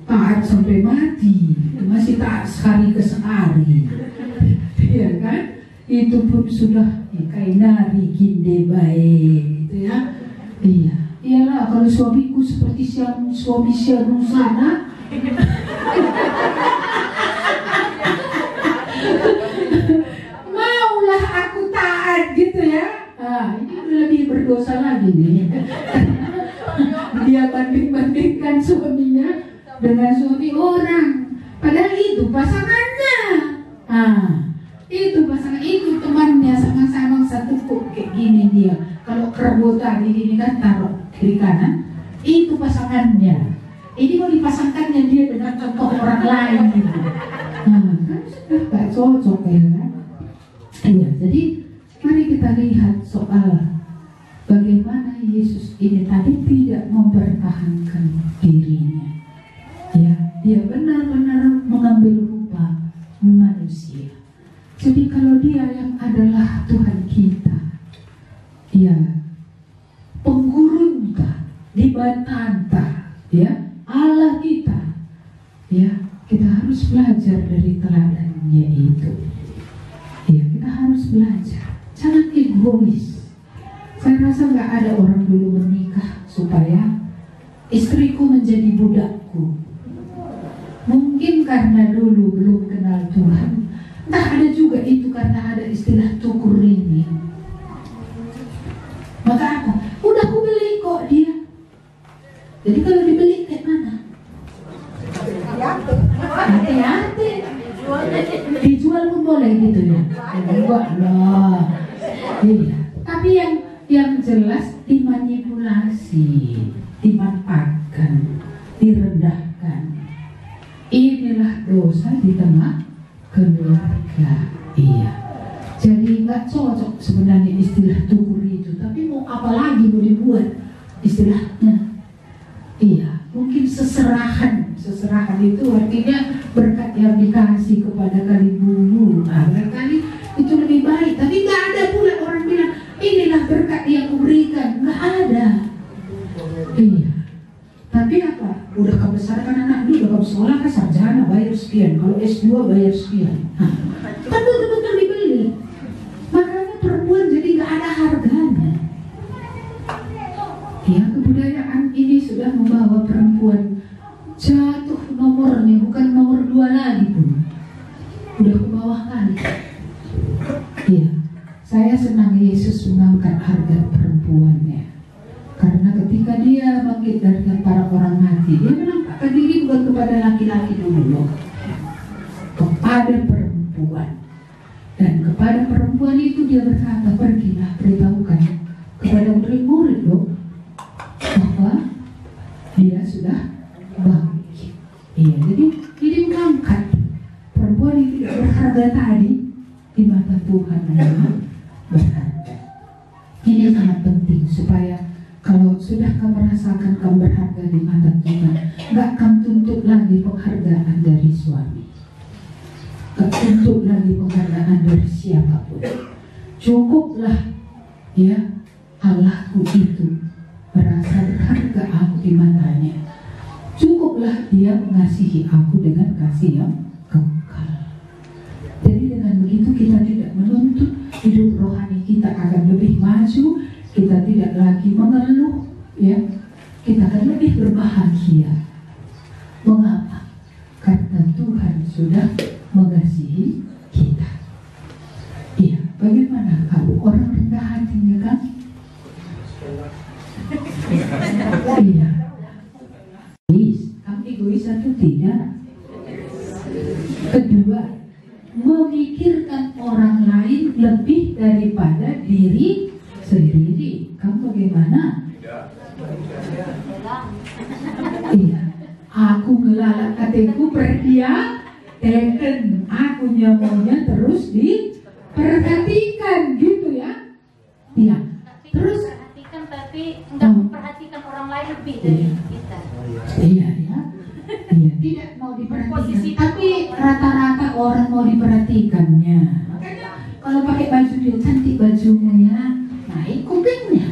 taat sampai mati, masih taat sehari ke sehari. Iya kan? Itu pun sudah kainari ginde baik, gitu ya. Iya. Iyalah kalau suamiku seperti suami Syanu sana. Maulah aku taat gitu ya. Ini lebih berdosa lagi nih. Dia banding-bandingkan suaminya dengan suami orang. Padahal itu pasangannya. Itu pasangan, itu temannya, sama-sama satu kok kayak gini dia. Kalau kerbau tadi ini kan taruh kiri kanan, itu pasangannya. Ini mau dipasangkannya dia dengan contoh orang lain gitu. Kan sudah gak cocok ya kan? Iya, jadi mari kita lihat soal bagaimana Yesus ini tadi tidak mempertahankan dirinya. Ya, dia benar-benar mengambil rupa manusia. Jadi kalau dia yang adalah Tuhan kita, ya penggurunta, dibatanta, ya Allah kita, ya kita harus belajar dari teladannya itu. Ya kita harus belajar, jangan egois. Saya rasa nggak ada orang dulu menikah supaya istriku menjadi budakku. Mungkin karena dulu belum kenal Tuhan. Entah ada juga itu karena ada istilah tukur ini. Maka apa? Udah aku beli kok dia. Jadi kalau dibeli kayak mana? Hati-hati. Dijual pun boleh gitu ya. Enggak, jelas dimanipulasi, dimanfaatkan, direndahkan. Inilah dosa di tengah keluarga. Iya. Jadi nggak cocok sebenarnya istilah tukur itu. Tapi mau apa lagi mau dibuat istilahnya? Iya. Mungkin seserahan. Seserahan itu artinya berkat yang dikasih kepada kali bulu. Nah, kali itu lebih baik. Tapi nggak ada pula orang bilang inilah berkat yang kuberikan. Nggak ada. Iya. Tapi apa? Udah kau besarkan anak dulu, udah kau sekolah kan sarjana bayar sekian. Kalau S2 bayar sekian. Nah, kan betul-betul dibeli. Makanya perempuan jadi nggak ada harganya. Ya, kebudayaan ini sudah membawa perempuan jatuh nomornya, bukan nomor 2 lagi pun. Udah ke bawah kali. Iya, saya senang Yesus mengangkat harga perempuannya. Karena ketika dia bangkit dari para orang mati, dia menampakkan diri bukan kepada laki-laki dulu loh, kepada perempuan. Dan kepada perempuan itu dia berkata, pergilah beritahukan kepada murid-murid loh bahwa dia sudah bangkit. Iya, jadi mengangkat perempuan itu tidak berharga tadi di mata Tuhan adalah berharga. Ini sangat penting supaya kalau sudah kamu merasakan kamu berharga di mata Tuhan, gak kamu tuntut lagi penghargaan dari suami, gak tuntut lagi penghargaan dari siapapun. Cukuplah ya Allahku itu merasa berharga aku di matanya. Cukuplah dia mengasihi aku dengan kasih yang kekal. Jadi dengan begitu kita tidak menuntut hidup rohani kita akan lebih maju. Kita tidak lagi mengeluh, ya. Kita akan lebih berbahagia. Mengapa? Karena Tuhan sudah mengasihi kita. Iya, bagaimana kamu orang rendah hatinya kan? Iya. Kamu egois atau tidak? Kedua, memikirkan orang lain lebih daripada diri sendiri. Kamu bagaimana? Iya. Aku ngelalak katiku perdia teken. Aku nyamunya terus diperhatikan gitu ya. Iya. Terus perhatikan tapi enggak memperhatikan orang lain lebih dari kita. Iya ya. Iya, tidak mau diperhatikan. Tapi rata-rata orang mau diperhatikannya. Makanya kalau pakai baju dia cantik bajumu ya. Naik kupingnya.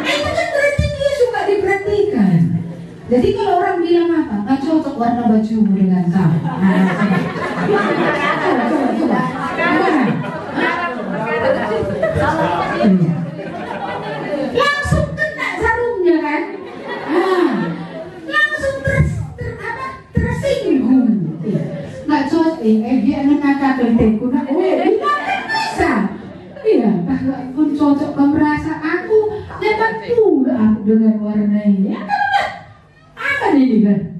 Itu kan berarti dia suka diperhatikan. Jadi kalau orang bilang apa? Gak cocok warna bajumu dengan kamu. Nah, coba. Langsung kena sarungnya kan? Nah, langsung tersinggung. Gak cocok. Dia ngakak kelentengku. Nah, bisa. Iya, pun cocok kamu merasa aku nyaman pula aku dengan warna ini. Apa ini kan?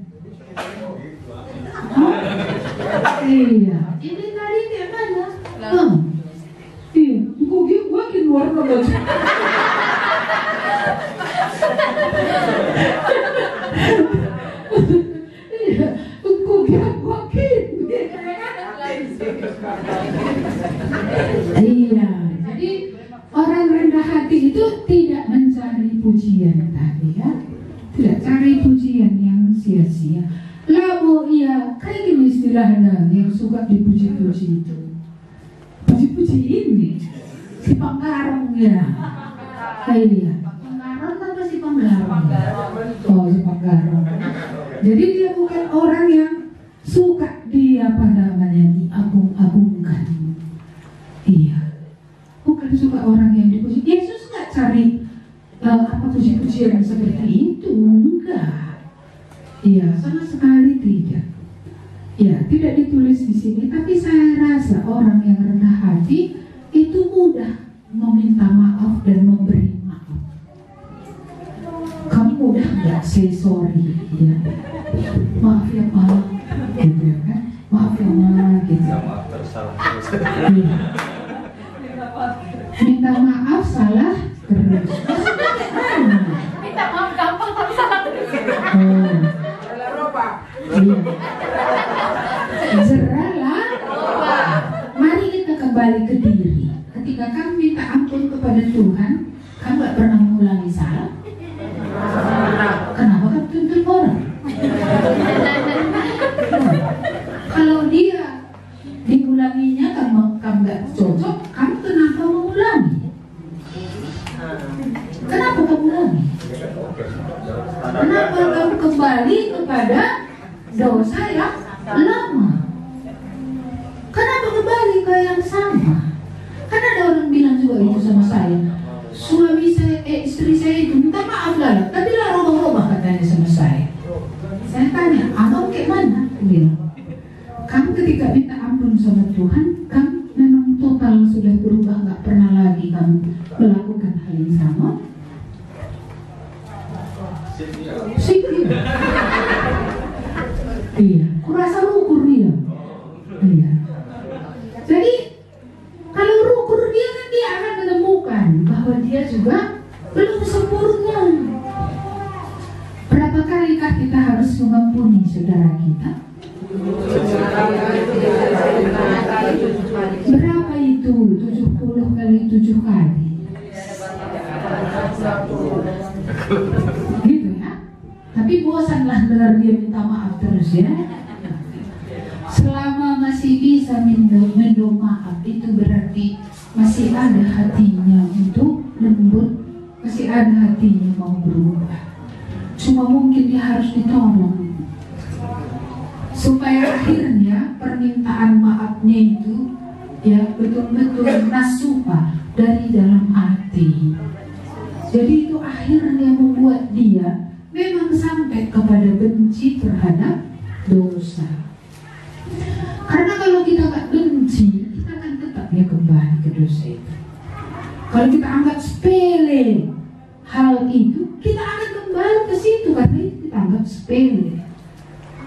Iya, ini tadi kayak mana? Iya, gua bikin warna baju. Iya, gua bikin. Iya. Jadi orang rendah hati itu tidak mencari pujian tadi ya, tidak cari pujian yang sia-sia. Lalu iya, kayak gini istilahnya yang suka dipuji-puji itu. Puji-puji ini si penggarong ya. Iya, penggarong apa si penggarong? Oh, si penggarong. Jadi dia bukan orang yang suka diagung-agungkan. Iya. Bukan suka orang yang dipuji. Yesus nggak cari puji-pujian seperti itu, enggak. Iya, sama sekali tidak. Ya, tidak ditulis di sini. Tapi saya rasa orang yang rendah hati itu mudah meminta maaf dan memberi maaf. Kamu mudah nggak say sorry? Ya, maaf ya Pak, gitu ya kan? Maaf ya Ma, gitu. Tersalah. Minta maaf salah terus. Maksudnya kayak mana? Minta maaf gampang tapi salah terus. Oh. Iya. Zeralah. Mari kita kembali ke diri. Ketika kamu minta ampun kepada Tuhan, kamu gak pernah mengulangi salah. Kenapa kamu tuntut orang? Kalau dia diulanginya kamu gak cocok, kamu kenapa mengulangi? Kenapa kamu ulangi? Kenapa kamu kembali kepada dosa yang lama? Kenapa kembali ke yang sama? Karena ada orang bilang juga itu sama saya, suami saya, istri saya itu minta maaf lah, tapi lah robah-robah katanya sama saya. Saya tanya, abang kayak mana? Dia bilang, kamu ketika minta ampun sama Tuhan, kamu memang total sudah berubah, gak pernah lagi kamu melakukan hal yang sama. Sikit. Iya, kurasa ukur dia. Iya. Jadi kalau ukur dia kan dia akan menemukan bahwa dia juga belum sempurna. Berapa kalikah kita harus mengampuni saudara kita? Berapa itu? 70 kali 7 kali. Gitu ya. Tapi bosanlah dengar dia minta maaf terus ya. Selama masih bisa minta maaf, itu berarti masih ada hatinya untuk lembut, masih ada hatinya mau berubah. Cuma mungkin dia harus ditolong supaya akhirnya permintaan maafnya itu ya betul-betul nasuha dari dalam hati. Jadi itu akhirnya membuat dia memang sampai kepada benci terhadap dosa. Karena kalau kita gak benci, kita akan tetap ya kembali ke dosa itu. Kalau kita anggap sepele hal itu, kita akan kembali ke situ karena kita anggap sepele.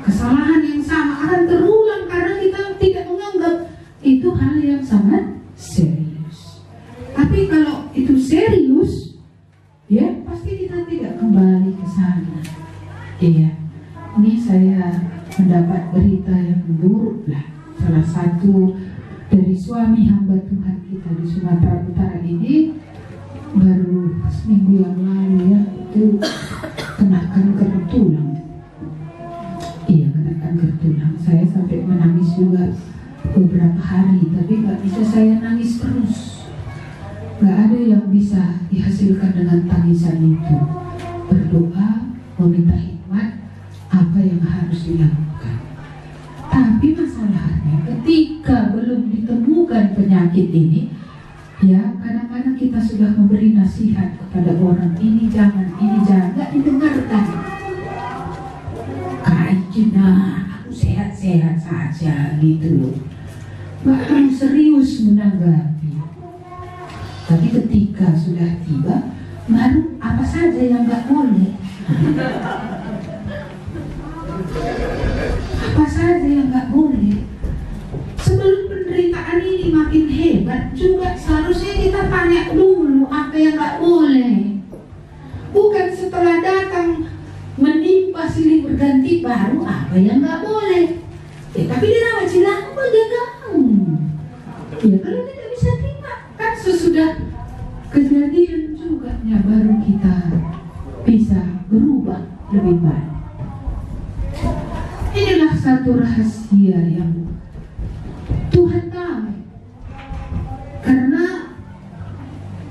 Kesalahan yang sama akan terulang karena kita tidak menganggap itu hal yang sangat serius. Tapi kalau itu serius, ya pasti kita tidak kembali ke sana. Iya, ini saya mendapat berita yang buruk lah. Salah satu dari suami hamba Tuhan kita di Sumatera Utara ini baru seminggu yang lalu ya itu kena kanker tulang. Iya, kena kanker tulang. Saya sampai menangis juga beberapa hari, tapi nggak bisa saya nangis terus. Nggak ada yang bisa dihasilkan dengan tangisan itu. Berdoa, meminta hikmat apa yang harus dilakukan. Tapi masalahnya ketika belum ditemukan penyakit ini, ya kadang-kadang kita sudah memberi nasihat kepada orang ini jangan, nggak didengarkan. Kayaknya aku sehat-sehat saja gitu loh. Bahkan serius menanggapi. Tapi ketika sudah tiba, baru apa saja yang nggak boleh. Apa saja yang nggak boleh. Sebelum penderitaan ini makin hebat juga seharusnya kita tanya dulu apa yang nggak boleh. Bukan setelah datang menimpa silih berganti baru apa yang nggak boleh. Tapi dirawat silaku aja kamu. Ya kalau tidak bisa terima kan sesudah kejadian juga ya baru kita bisa berubah lebih baik. Inilah satu rahasia yang Tuhan tahu. Karena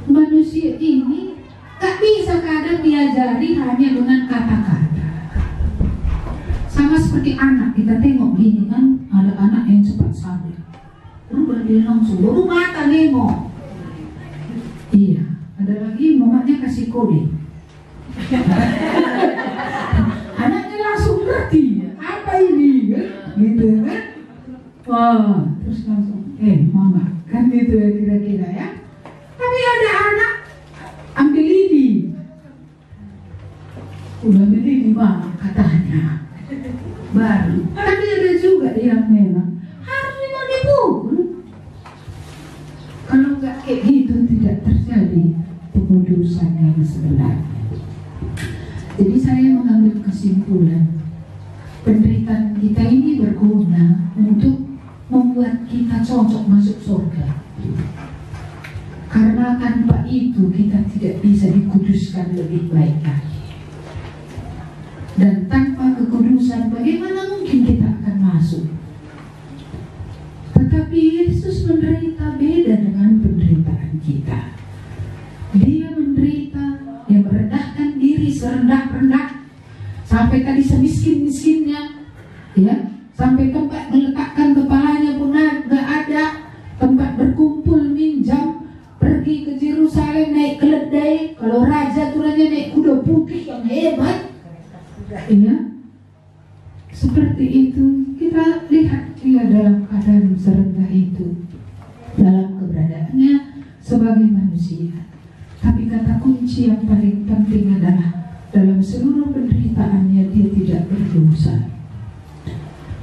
manusia ini tak bisa kadang diajari hanya dengan kata-kata. Sama seperti anak, kita tengok gini kan, ada anak yang cepat sadar. Berubah dia langsung, baru mata nengok. Iya, ada lagi mamanya kasih kode. Anaknya langsung ngerti apa ini kan? Gitu kan? Wah, terus langsung mama kan gitu ya kira-kira ya. Tapi ada anak ambil ini, udah ambil ini mama katanya baru. Tapi ada juga yang memang harus memang dipukul. Kalau nggak kayak gitu tidak terjadi pengudus yang sebenarnya. Jadi saya mengambil kesimpulan, penderitaan kita ini berguna untuk membuat kita cocok masuk surga. Karena tanpa itu kita tidak bisa dikuduskan lebih baik lagi. Dan tanpa kekudusan bagaimana mungkin kita akan masuk? Tetapi Yesus menderita beda dengan penderitaan kita. Dia menderita, dia merendahkan diri serendah-rendah sampai tadi semiskin-miskinnya, ya, sampai tempat meletakkan kepalanya pun nggak ada, tempat berkumpul minjam, pergi ke Yerusalem naik keledai, kalau raja turunnya naik kuda putih yang hebat, ya, seperti itu. Kita lihat dia dalam keadaan serendah itu, dalam keberadaannya sebagai manusia. Tapi kata kunci yang paling penting adalah dalam seluruh penderitaannya dia tidak berdosa.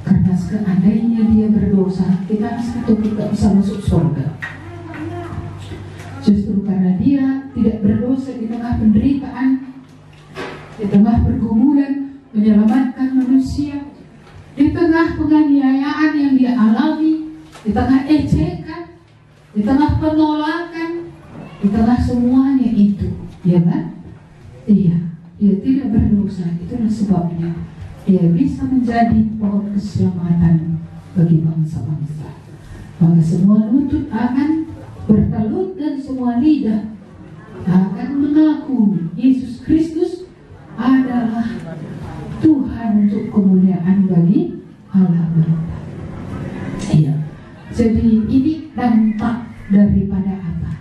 Karena seandainya dia berdosa, kita satu tidak bisa masuk surga. Justru karena dia tidak berdosa di tengah penderitaan, di tengah pergumulan menyelamatkan manusia, di tengah penganiayaan yang dia alami, di tengah ejekan, di tengah penolakan, di tengah semuanya itu, ya kan? Iya, dia tidak berdosa. Itulah sebabnya dia bisa menjadi pohon keselamatan bagi bangsa-bangsa. Maka semua lutut akan bertelut dan semua lidah akan mengaku Yesus Kristus adalah Tuhan untuk kemuliaan bagi Allah Bapa. Iya. Jadi ini dampak daripada apa?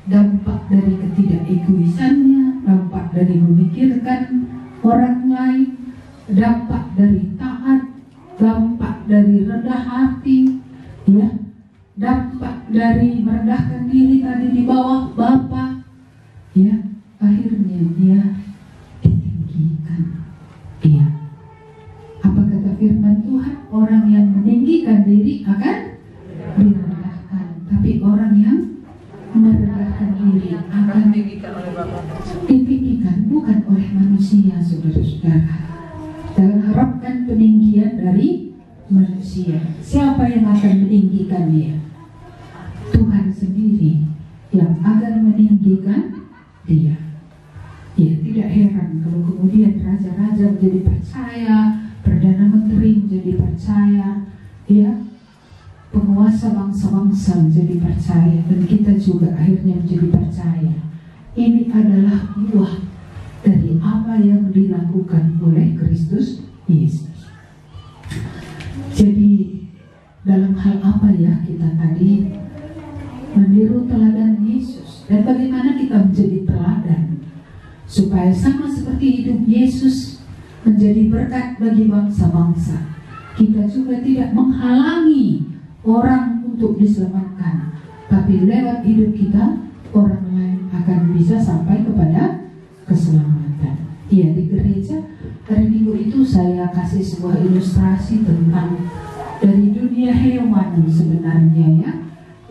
Dampak dari ketidakegoisannya, dampak dari memikirkan orang lain, dampak dari taat, dampak dari rendah hati, ya, dampak dari merendahkan diri tadi di bawah Bapa, ya, akhirnya dia ditinggikan. Iya. Apa kata firman Tuhan? Orang yang meninggikan diri akan direndahkan, tapi orang yang merendahkan diri akan ditinggikan, bukan oleh manusia, saudara-saudara. Jangan harapkan peninggian dari manusia. Siapa yang akan meninggikan dia? Tuhan sendiri yang akan meninggikan dia. Ya, tidak heran kalau kemudian raja-raja menjadi percaya, perdana menteri menjadi percaya, ya, penguasa bangsa-bangsa menjadi percaya, dan kita juga akhirnya menjadi percaya. Ini adalah buah dari apa yang dilakukan oleh Kristus Yesus. Jadi dalam hal apa ya kita tadi meniru teladan Yesus, dan bagaimana kita menjadi teladan supaya sama seperti hidup Yesus menjadi berkat bagi bangsa-bangsa. Kita juga tidak menghalangi orang untuk diselamatkan, tapi lewat hidup kita orang lain akan bisa sampai kepada keselamatan. Ya, di gereja hari Minggu itu saya kasih sebuah ilustrasi tentang dari dunia hewan sebenarnya, ya,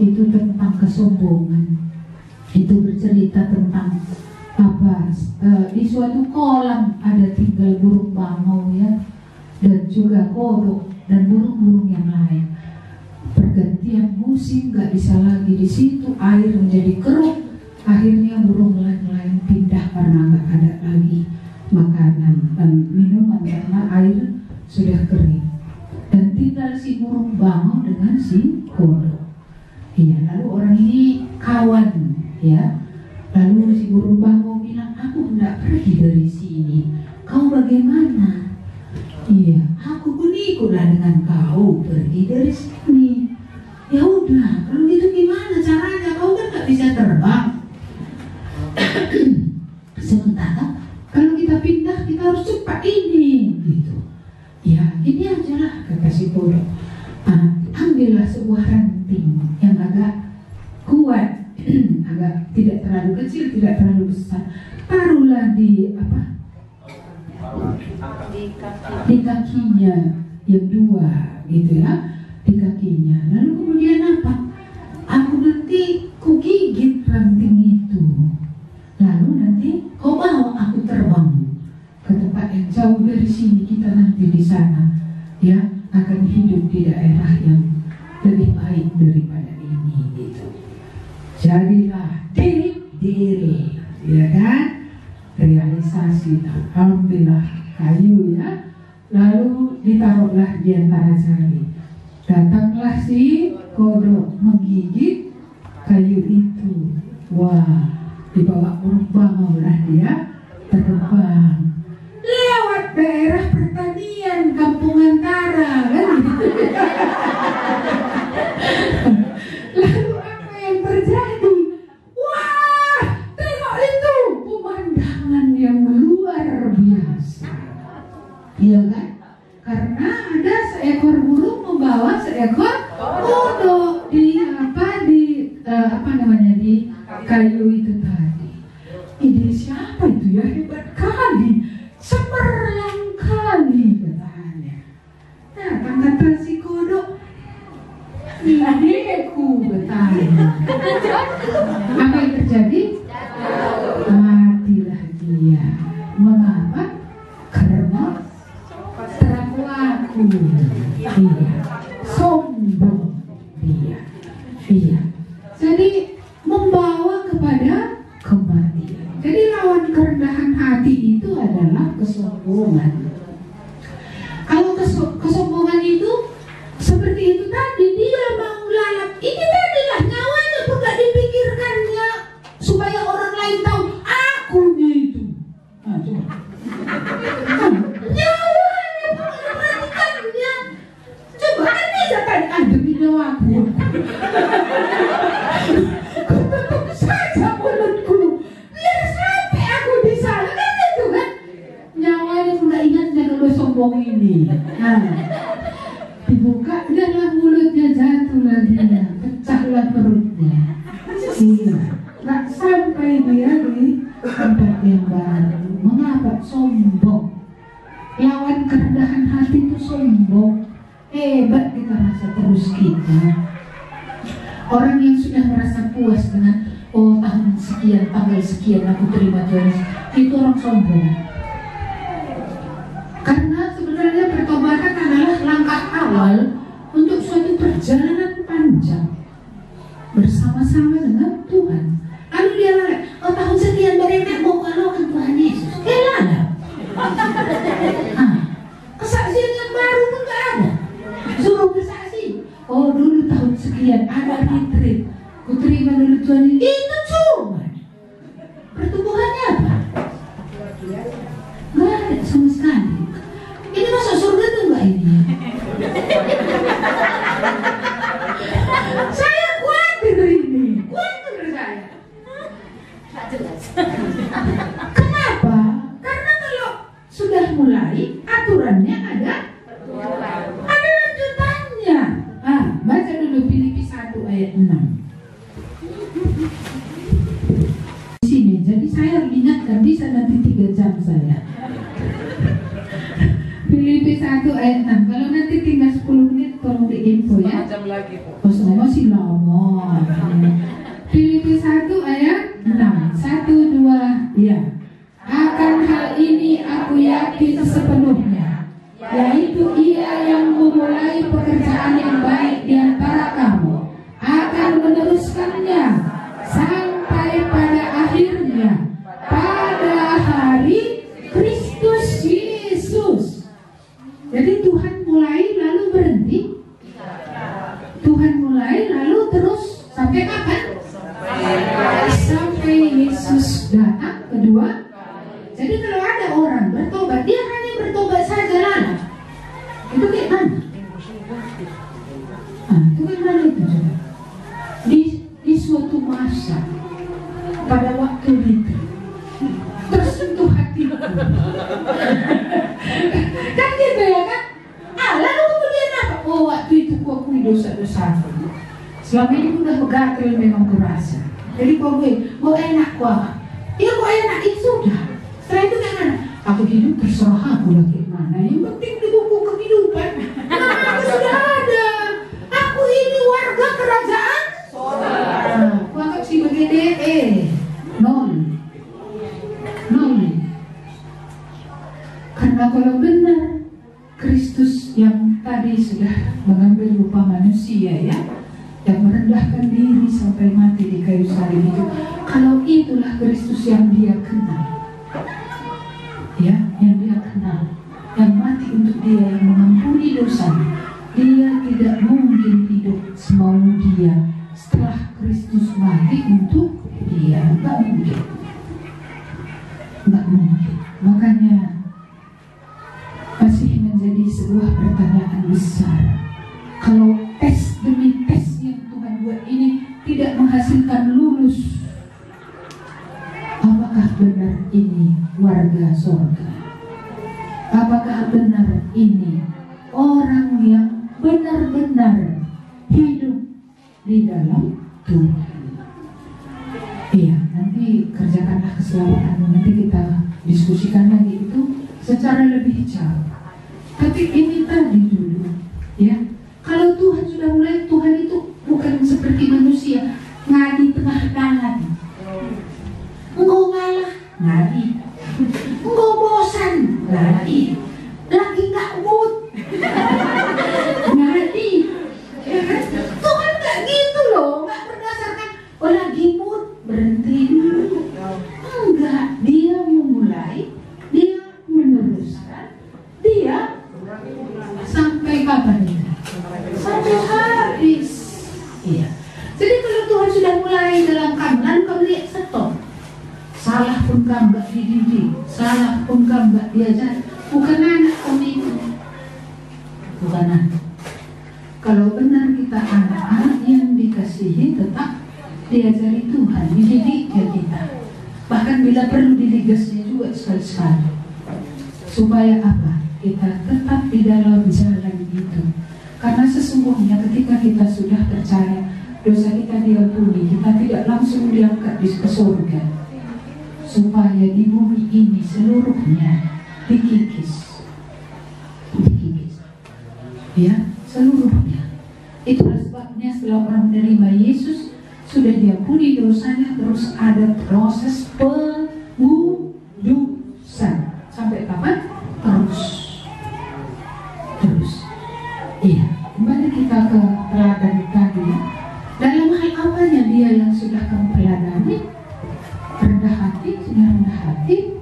itu tentang kesombongan. Itu bercerita tentang apa, di suatu kolam ada tinggal burung bangau, ya, dan juga kodok dan burung-burung yang lain. Pergantian musim gak bisa lagi di situ, air menjadi keruh. Akhirnya burung lain-lain pindah karena gak ada lagi makanan dan minuman karena air sudah kering. Dan tinggal si burung bangau dengan si kodok. Iya, lalu orang ini kawan, ya. Lalu si burung bangau bilang, aku hendak pergi dari sini. Kau bagaimana? Iya, aku pun ikutlah dengan kau pergi dari sini. Ya udah, kalau gitu gimana caranya? Kau kan gak bisa terbang. Sementara kalau kita pindah kita harus cepat ini, gitu. Ya, ini aja lah kata si kodok. Ambillah sebuah ranting yang agak kuat, agak tidak terlalu kecil, tidak terlalu besar. Taruhlah di apa? Di kakinya yang dua, gitu ya, di kakinya. Lalu kemudian apa? Aku nanti ku gigit ranting itu. Lalu nanti kau bawa aku terbang ke tempat yang jauh dari sini, kita nanti di sana ya akan hidup di daerah yang lebih baik daripada ini gitu. Jadilah diri ya kan, realisasi. Alhamdulillah kayu ya, lalu ditaruhlah di antara jari. Datanglah si kodok menggigit kayu itu. Wah, dibawa terbang lah dia, terbang lewat daerah pertanian Kampung Antara kan. Lalu apa yang terjadi? Wah, tengok itu pemandangan yang luar biasa, iya kan? Karena ada seekor burung membawa seekor kodok di kayu itu tadi. Ide siapa itu ya, hebat kali, cemerlang kali katanya. Nah, kata si kodok, ideku katanya. Apa yang terjadi? Matilah dia. Mengapa? Karena terlaku. Iya, sombong dia. Iya. Jadi membawa kepada kematian. Jadi lawan kerendahan hati itu adalah kesombongan. Kalau kesombongan itu seperti itu tadi, dia mau lalap. Ini tadilah nyawanya pun gak dipikirkannya supaya orang lain tahu akunya itu. Nah, coba. Nyawanya pun gak perhatikannya. Coba kan bisa kan demi nyawaku. Tutup saja mulutku, biar sampai aku disalahkan itu kan. Nyawanya sudah ingat jangan lo sombong ini. Nah, dibuka adalah mulutnya, jatuh lagi, pecahlah perutnya. Iya, tak sampai dia di tempat yang baru. Mengapa? Sombong. Lawan kerendahan hati itu sombong. Hebat kita rasa terus kita. Orang yang sudah merasa puas dengan tahun sekian, tanggal sekian aku terima Tuhan, itu orang sombong. Karena sebenarnya pertobatan adalah langkah awal untuk suatu perjalanan panjang bersama-sama dengan Tuhan. Lalu dia lari, tahun sekian berenak mau kalau ke Tuhan Yesus. Lala. Kesaksian yang baru pun gak ada. Suruh bersaksi. Dulu tahun sekian ada retreat, ku terima dulu Tuhan. Itu cuma pertumbuhannya apa? Gak ada sama sekali. Ini masuk surga tuh gak ini? Saya khawatir ini, khawatir saya. Kenapa? Karena kalau sudah mulai aturannya ada lanjutannya. Baca dulu Filipi 1 ayat 6. Di sini, jadi saya ingatkan bisa nanti 3 jam saya. Filipi 1 ayat 6. Kalau nanti tinggal 10 menit tolong diinfo ya. Jam lagi kok. Masih lama. Filipi 1 ayat 6. 1, 2, ya. Akan hal ini aku yakin sepenuhnya, yaitu Ia yang memulai pekerjaan yang baik di antara kamu akan meneruskannya sampai pada akhirnya pada hari Kristus Yesus. Jadi Tuhan mulai lalu berhenti. Tuhan mulai lalu terus sampai kapan? Sampai Yesus datang kedua. Jadi kalau ada orang bertobat, dia hanya bertobat saja lana. Itu kayak mana? Itu kayak mana itu coba? Di suatu masa, pada waktu itu tersentuh hatiku. Kan gitu ya kan? Lalu kemudian apa? Waktu itu ku akui dosa-dosaku. Selama ini udah begatel memang kurasa. Jadi kok mau enak kok? Ya kok enak itu sudah. Setelah itu kayak mana? Aku hidup terserah aku lagi mana. Yang penting di buku kehidupan. Aku sudah ada. Aku ini warga kerajaan. Aku anggap si begini nol. Karena kalau benar Kristus yang tadi sudah mengambil rupa manusia ya, yang merendahkan diri sampai mati di kayu salib itu, kalau itulah Kristus yang dia kenal, ya, yang dia kenal, yang mati untuk dia, yang mengampuni dosa, dia tidak mungkin hidup semau dia setelah Kristus mati untuk dia. Nggak mungkin, nggak mungkin. Makanya masih menjadi sebuah pertanyaan besar, kalau tes demi tes yang Tuhan buat ini tidak menghasilkan lulus, apakah benar ini warga surga? Apakah benar ini orang yang benar-benar hidup di dalam Tuhan? Iya, nanti kerjakanlah keselamatanmu, nanti kita diskusikan lagi itu secara lebih jauh. Tapi ini tadi dulu, ya. Kalau Tuhan sudah mulai, Tuhan itu bukan seperti manusia ngadi tengah jalan. Engkau ngalah, ngadi. Engkau bosan, ngadi. Lagi nggak mood, ngadi. Ya kan? Tuhan nggak gitu loh, nggak berdasarkan oh lagi mood berhenti dulu. Enggak, dia memulai, dia meneruskan, dia sampai kapan ini? Sampai habis. Iya. Jadi kalau Tuhan sudah mulai dalam kamu, lalu kamu lihat stop. Salah pun kamu gak dididik, salah pun kamu gak diajar. Bukan anak kamu itu, bukan anak. Kalau benar kita anak-anak yang dikasihi, tetap diajari Tuhan, dididiknya kita. Bahkan bila perlu didigasnya juga sekali-sekali. Supaya apa? Kita tetap di dalam jalan itu. Karena sesungguhnya ketika kita sudah percaya dosa kita diampuni, kita tidak langsung diangkat ke surga, supaya di bumi ini seluruhnya dikikis, ya, seluruhnya. Itulah sebabnya setelah orang menerima Yesus, sudah diampuni dosanya, terus ada proses pengudusan. Sampai kapan? Terus. Iya, kembali kita ke teladan tadi ya. Dalam hal apanya dia yang sudah kamu teladani? Rendah hati, sudah rendah hati.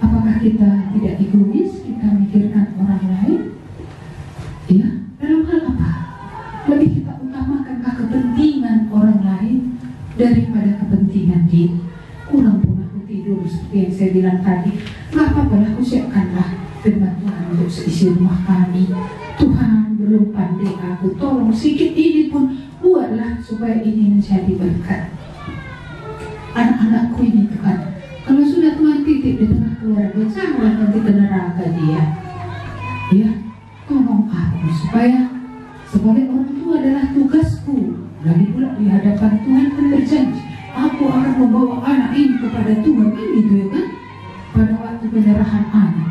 Apakah kita tidak egois, kita mikirkan orang lain? Iya, dalam hal apa? Lebih kita utamakankah kepentingan orang lain daripada kepentingan diri? Kurang pun aku tidur seperti yang saya bilang tadi. Gak apa-apa lah, aku siapkanlah firman Tuhan untuk seisi rumah kami. Tuhan belum pandai aku, tolong sedikit ini pun buatlah supaya ini menjadi berkat. Anak-anakku ini Tuhan, kalau sudah Tuhan titip di tengah keluarga, janganlah nanti ke neraka dia. Ya, tolong aku supaya sebagai orang tua adalah tugasku. Lagi pula di hadapan Tuhan kan berjanji, aku akan membawa anak ini kepada Tuhan, kan gitu ya kan? Pada waktu penyerahan anak.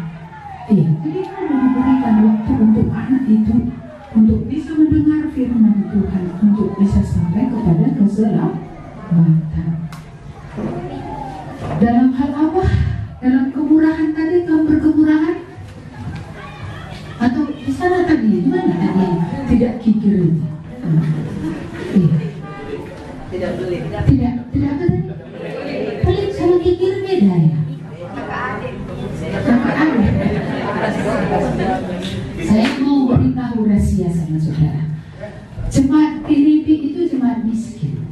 Iya, jadi ada diberikan waktu untuk anak itu untuk bisa mendengar firman Tuhan, untuk bisa sampai kepada keselamatan. Dalam hal apa? Dalam kemurahan tadi, kamu berkemurahan? Atau di sana tadi, di mana tadi? Tidak kikir itu. Iya. Tidak beli. Tidak beli. Pelit sama kikir beda ya. Kakak adik. Saya mau beritahu rahasia sama saudara. Jemaat Filipi itu jemaat miskin.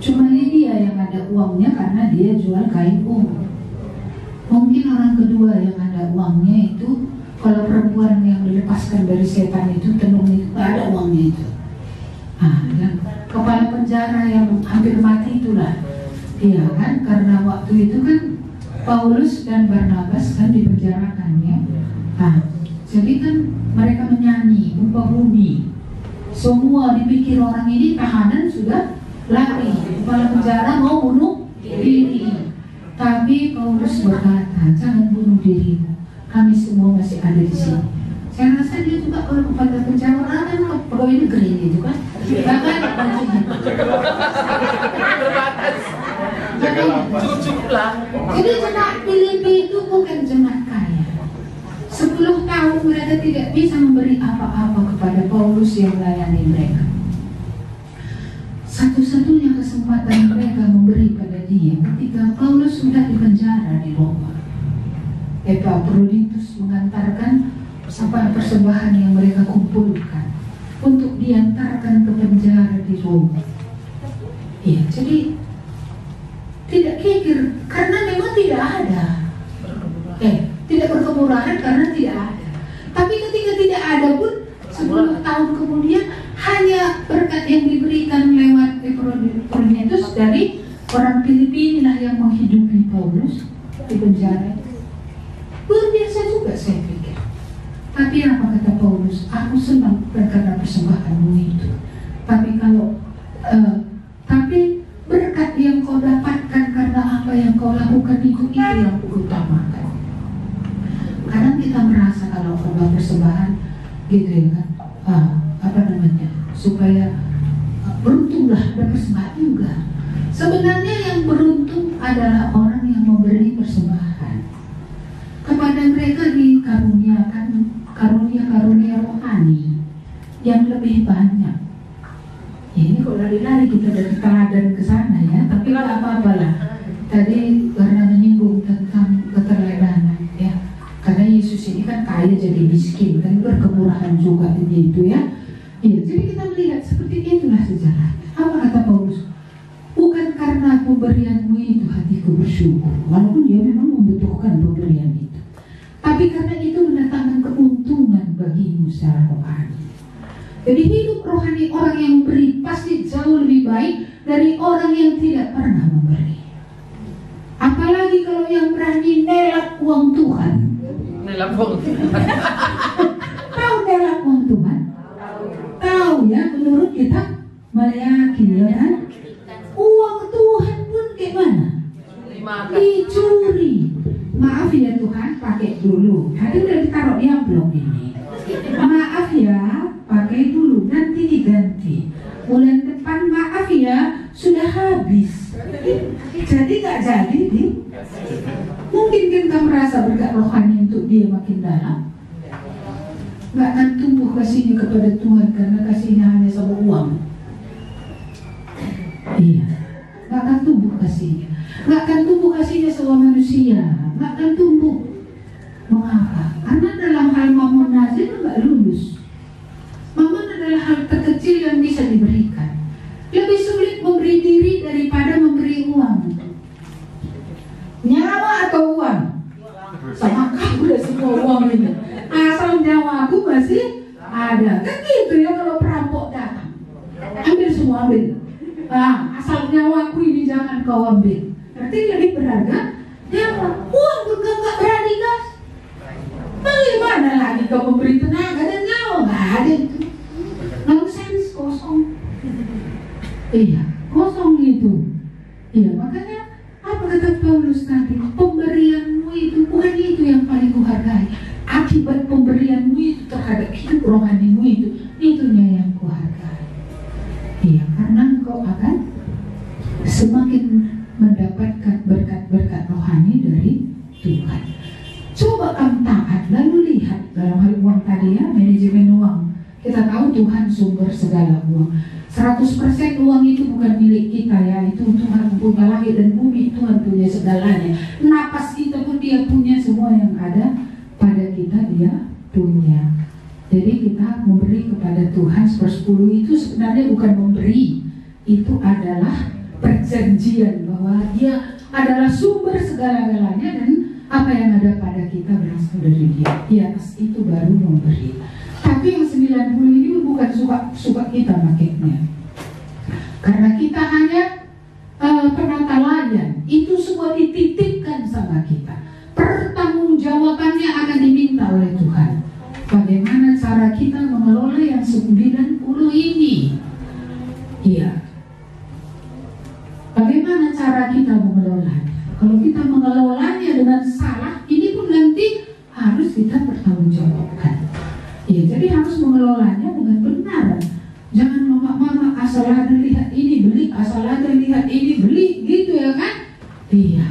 Cuma dia yang ada uangnya karena dia jual kain ungu. Mungkin orang kedua yang ada uangnya itu, kalau perempuan yang dilepaskan dari setan itu, tenung itu, gak ada uangnya itu. Yang kepala penjara yang hampir mati itulah. Iya kan, karena waktu itu kan Paulus dan Barnabas kan dipenjarakan ya. Jadi kan mereka menyanyi, upah bumi. Semua dipikir orang ini tahanan sudah lari, kepala penjara mau bunuh diri. Tapi Paulus berkata, jangan bunuh dirimu, kami semua masih ada di sini. Saya rasa dia juga kalau kepala penjara kan pegawai negeri gitu kan. Bahkan Terbatas. Cukup lah. jadi jemaat Filipi itu bukan jemaat kaya. 10 mereka tidak bisa memberi apa-apa kepada Paulus yang melayani mereka. Satu-satunya kesempatan mereka memberi pada dia ketika Paulus sudah dipenjara di Roma. Epaphroditus mengantarkan persembahan yang mereka kumpulkan untuk diantarkan ke penjara di Roma. Iya, jadi tidak kikir karena memang tidak ada. Tidak berkemurahan karena tidak ada. Tapi ketika tidak ada pun 10 tahun kemudian hanya berkat yang diberikan lewat Epaphroditus dari orang Filipina yang menghidupi Paulus di penjara. Luar biasa juga saya pikir. Tapi apa kata Paulus? Aku senang bukan karena persembahanmu itu, tapi tapi berkat yang kau dapatkan karena apa yang kau lakukan itu yang kuutamakan. Kadang kita merasa kalau khotbah persembahan gitu ya kan, supaya beruntunglah ada persembahan juga. Sebenarnya yang beruntung adalah orang yang memberi persembahan. Kepada mereka dikaruniakan karunia rohani yang lebih banyak. Ya, ini kok lari-lari kita dari teladan ke sana ya, tapi nggak apa-apa lah. Tadi karena menyinggung tentang keteladanan ya, karena Yesus ini kan kaya jadi miskin, kan berkemurahan juga begitu ya. Iya, jadi kita melihat seperti itulah sejarahnya. Apa kata Paulus? Bukan karena pemberianmu itu hatiku bersyukur, walaupun dia memang membutuhkan pemberian itu, tapi karena itu mendatangkan keuntungan bagimu secara rohani. Jadi hidup rohani orang yang memberi pasti jauh lebih baik dari orang yang tidak pernah memberi. Apalagi kalau yang berani nelak uang Tuhan. Nelak uang Tuhan. Tahu nelak uang Tuhan? Tahu ya, menurut kita Maleakhi ya kan? Uang Tuhan pun gimana? Dicuri. Maaf ya Tuhan, pakai dulu. Tadi udah ditaruh di amplop ini. Maaf ya, pakai dulu, nanti diganti. Bulan depan maaf ya, sudah habis. Jadi gak jadi nih. Mungkin kita merasa berkat rohani untuk dia makin dalam. Gak akan tumbuh kasihnya kepada Tuhan karena kasihnya hanya sama uang. Iya, gak akan tumbuh kasihnya. Gak akan tumbuh kasihnya sama manusia. Gak akan tumbuh. Mengapa? Karena dalam hal mamon nazir gak lulus. Mamon adalah hal terkecil yang bisa diberikan. Lebih sulit memberi diri daripada memberi uang. Nyawa atau uang? Sama kamu udah semua uang ini. Asal nyawa aku masih ada. Kan gitu ya kalau perampok datang. Ambil semua, ambil. Asal nyawaku ini jangan kau ambil. Berarti lebih berharga nyawa. Uang juga gak berani gas. Bagaimana lagi kau memberi tenaga dan nyawa? Gak ada itu. Nonsense, kosong. Iya, kosong gitu. Iya, makanya apa kata Paulus tadi? Pemberianmu itu bukan itu yang paling kuhargai. Akibat pemberianmu itu terhadap hidup rohanimu itunya yang kuhargai. Iya, karena engkau akan semakin mendapatkan berkat-berkat rohani dari Tuhan. Coba kamu taat, lalu lihat dalam hal uang tadi ya, manajemen uang. Kita tahu Tuhan sumber segala uang. 100% uang itu bukan milik kita ya, itu Tuhan punya langit dan bumi, Tuhan punya segalanya. Napas kita pun dia punya, semua yang ada pada kita dia punya. Jadi kita memberi kepada Tuhan 1/10 itu sebenarnya bukan memberi, itu adalah perjanjian bahwa dia adalah sumber segala-galanya dan apa yang ada pada kita berasal dari dia. Di atas itu baru memberi. Tapi yang 90 ini bukan suka kita makanya. Karena kita hanya penata layan, itu semua dititipkan sama kita. Pertanggungjawabannya akan diminta oleh Tuhan. Bagaimana cara kita mengelola yang 90 ini? Iya. Bagaimana cara kita mengelolanya? Kalau kita mengelolanya dengan salah, ini pun nanti harus kita bertanggungjawabkan. Ya, jadi harus mengelolanya dengan benar. Jangan mama asal ada lihat ini beli, asal ada lihat ini beli, gitu ya kan? Iya.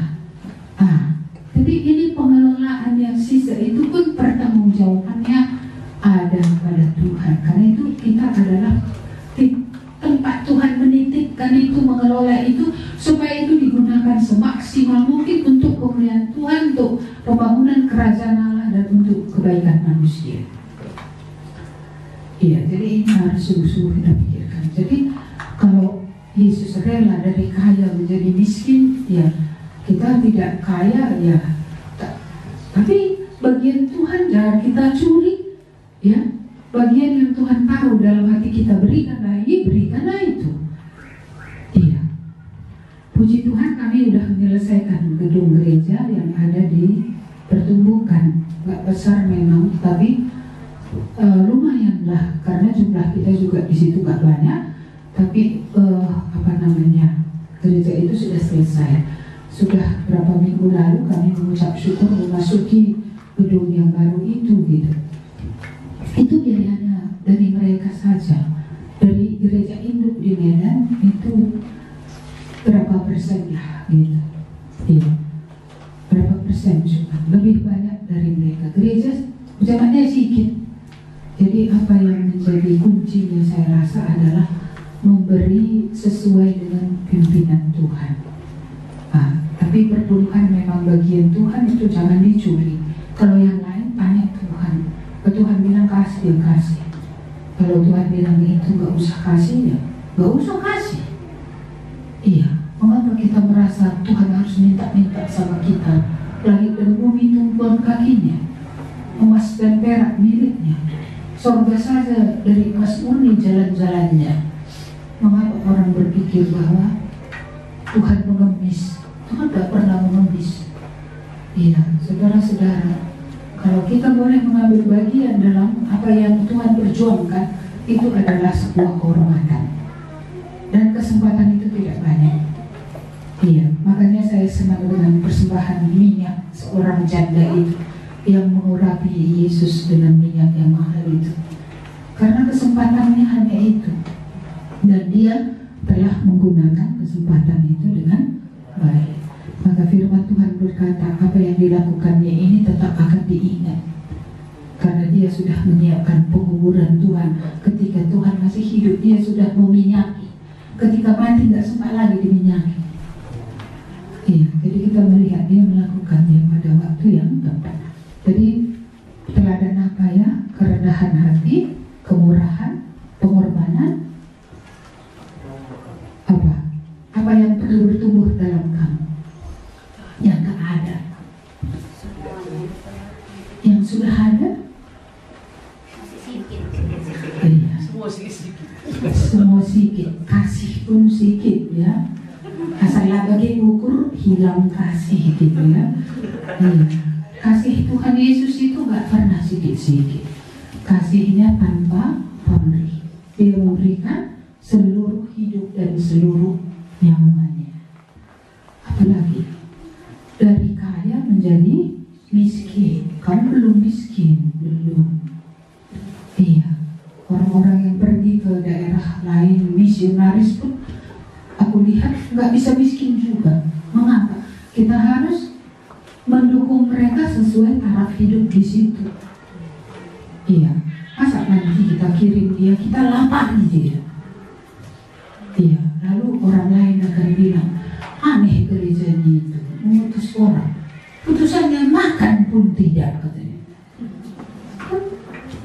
Jadi ini pengelolaan yang sisa itu pun pertanggungjawabannya pembangunan kerajaan Allah dan untuk kebaikan manusia. Iya, jadi ini harus sungguh-sungguh kita pikirkan. Jadi kalau Yesus rela dari kaya menjadi miskin, ya kita tidak kaya, ya. Tapi bagian Tuhan jangan kita curi, ya. Bagian yang Tuhan taruh dalam hati kita, berikanlah itu. Iya. Puji Tuhan, kami sudah menyelesaikan gedung gereja yang ada di Pertumbukan. Gak besar memang, tapi lumayan lah, karena jumlah kita juga di situ gak banyak. Tapi gereja itu sudah selesai. Sudah berapa minggu lalu kami mengucap syukur memasuki gedung yang baru itu gitu. Itu biayanya dari mereka saja. Dari gereja induk di Medan itu berapa persen ya gitu. Iya. Berapa persen juga. Lebih banyak dari mereka. Gereja jemaatnya sedikit. Jadi apa yang menjadi kuncinya saya rasa adalah memberi sesuai dengan pimpinan Tuhan. Tapi perpuluhan memang bagian Tuhan, itu jangan dicuri. Kalau yang lain tanya Tuhan. Kalau Tuhan bilang kasih, ya kasih. Kalau Tuhan bilang itu gak usah kasih, ya gak usah kasih. Iya, mengapa kita merasa Tuhan harus minta-minta sama kita? Langit dan bumi tumpuan kakinya, emas dan perak miliknya. Sorga saja dari emas murni jalan-jalannya. Mengapa orang berpikir bahwa Tuhan mengemis? Tuhan tidak pernah mengemis. Iya, saudara-saudara, kalau kita boleh mengambil bagian dalam apa yang Tuhan perjuangkan, itu adalah sebuah kehormatan. Dan kesempatan itu tidak banyak. Iya, makanya saya senang dengan persembahan minyak seorang janda itu yang mengurapi Yesus dengan minyak yang mahal itu. Karena kesempatannya hanya itu. Dan dia telah menggunakan kesempatan itu dengan baik. Maka firman Tuhan berkata, apa yang dilakukannya ini tetap akan diingat. Karena dia sudah menyiapkan penguburan Tuhan. Ketika Tuhan masih hidup, dia sudah meminyaki. Ketika mati, tidak sempat lagi diminyaki. Iya, jadi kita melihat dia melakukannya pada waktu yang tepat. Jadi teladan apa ya? Kerendahan hati, kemurahan, pengorbanan. Apa yang perlu bertumbuh dalam kamu? Yang tak ada. Yang sudah ada? Iya. Semua sedikit. Kasih pun sedikit ya. Asal bagi ukur hilang kasih gitu ya. Iya. Kasih Tuhan Yesus itu gak pernah sedikit-sedikit. Kasihnya tanpa pamrih. Dia memberikan seluruh hidup dan seluruh nyawanya. Apalagi dari kaya menjadi miskin. Kamu belum miskin, belum. Iya. Orang-orang yang pergi ke daerah lain, misionaris pun aku lihat nggak bisa miskin juga. Mengapa? Kita harus mendukung mereka sesuai taraf hidup di situ. Iya. Masa nanti kita kirim dia, kita lapar dia. Iya. Lalu orang lain akan bilang, aneh gerejanya itu, mengutus orang. Putusannya makan pun tidak, katanya.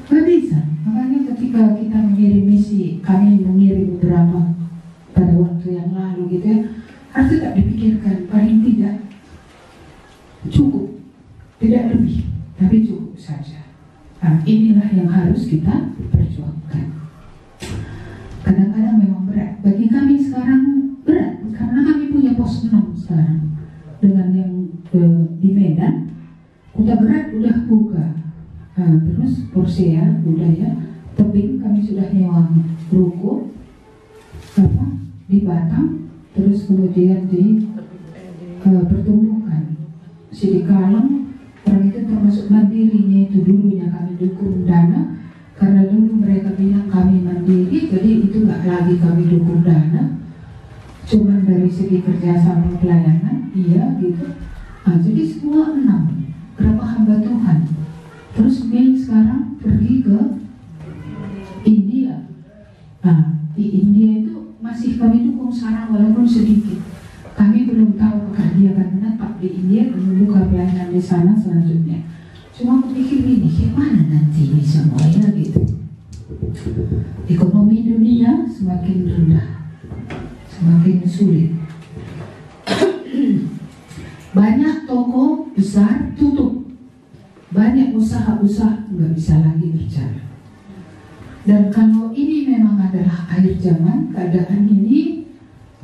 Gak bisa. Makanya ketika kita mengirim misi, kami mengirim beberapa pada waktu yang lalu gitu ya, harus tidak dipikirkan, paling tidak cukup, tidak lebih, tapi cukup saja. Nah, inilah yang harus kita perjuangkan. Kadang-kadang memang berat. Bagi kami sekarang berat, karena kami punya pos 6 sekarang. Dengan yang di Medan, Kota Gerak udah buka. Terus Porsea udah ya, tebing kami sudah nyewa ruko di Batam, terus kemudian di Pertumbukan. Sidikalang, orang itu termasuk mandirinya itu dulunya kami dukung dana. Karena dulu mereka bilang kami mandiri, jadi itu nggak lagi kami dukung dana. Cuman dari segi kerjasama pelayanan, iya gitu. Jadi semua 6. Berapa hamba Tuhan. Terus Mei sekarang pergi ke India. Di India itu masih kami dukung sekarang walaupun sedikit. Kami belum tahu apakah dia akan menetap di India dan membuka pelayanan di sana selanjutnya. Cuma aku pikir gini, gimana nanti ini semuanya gitu. Ekonomi dunia semakin rendah, semakin sulit. Banyak toko besar tutup, banyak usaha-usaha nggak bisa lagi berjalan. Dan kalau ini memang adalah akhir zaman, keadaan ini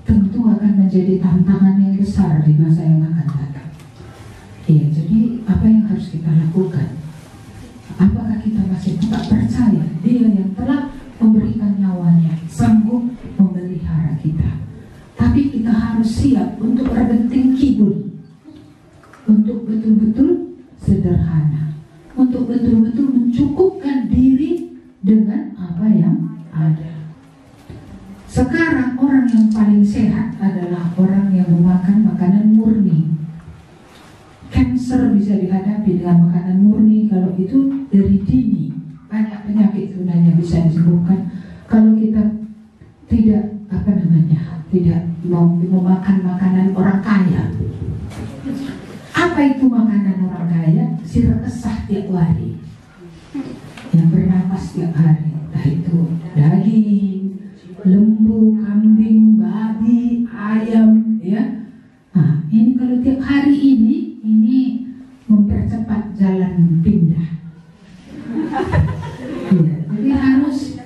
tentu akan menjadi tantangan yang besar di masa yang akan datang. Iya, jadi apa yang harus kita lakukan? Apakah kita masih tetap percaya Dia yang telah memberikan nyawanya sanggup memelihara kita? Tapi kita harus siap untuk berbenting kibul, untuk betul-betul sederhana, untuk betul-betul mencukupkan diri dengan apa yang ada. Sekarang orang yang paling sehat adalah orang yang memakan makanan murni. Kanker bisa dihadapi dengan makanan murni kalau itu dari dini. Banyak penyakit sebenarnya bisa disembuhkan kalau kita tidak tidak mau memakan makanan orang kaya. Apa itu makanan orang kaya? Sirkesah tiap hari, yang bernapas tiap hari, entah itu daging, lembu, kambing, babi, ayam, ya. Nah, ini kalau tiap hari ini mempercepat jalan pindah. Ya, jadi harus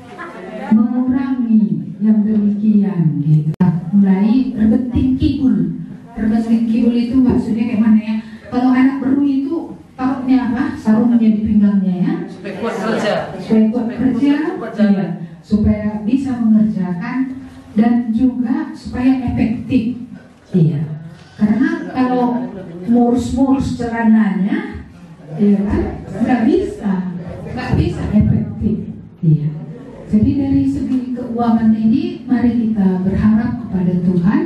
mengurangi yang demikian gitu. Mulai berbenting kibul. Berbenting kibul itu maksudnya kayak mana ya? Kalau anak baru itu taruhnya apa? Sarungnya di pinggangnya ya. Supaya kuat kerja. Supaya kuat kerja. Ya, supaya bisa mengerjakan dan juga supaya efektif. Iya. Karena kalau murus-murus celananya, ya kan, nggak bisa efektif. Iya. Jadi dari segi keuangan ini, mari kita berharap kepada Tuhan.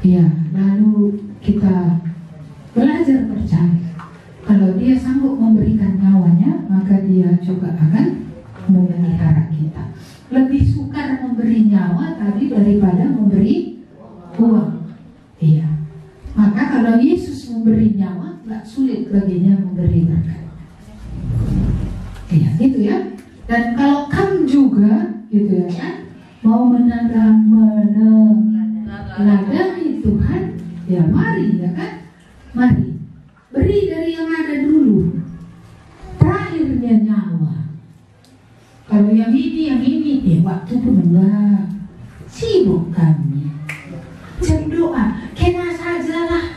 Ya, lalu kita belajar percaya. Kalau Dia sanggup memberikan nyawanya, maka Dia juga akan memelihara kita. Lebih sukar memberi nyawa tadi daripada memberi uang. Iya. Maka kalau Yesus memberi nyawa, tidak sulit baginya memberi berkat. Iya, gitu ya. Dan kalau kamu juga, gitu ya kan, mau meneladani Tuhan, ya mari, ya kan, mari beri dari yang ada dulu. Terakhirnya nyawa. Kalau yang ini, waktu pun enggak. Sibuk kami. Jam doa, kena sajalah.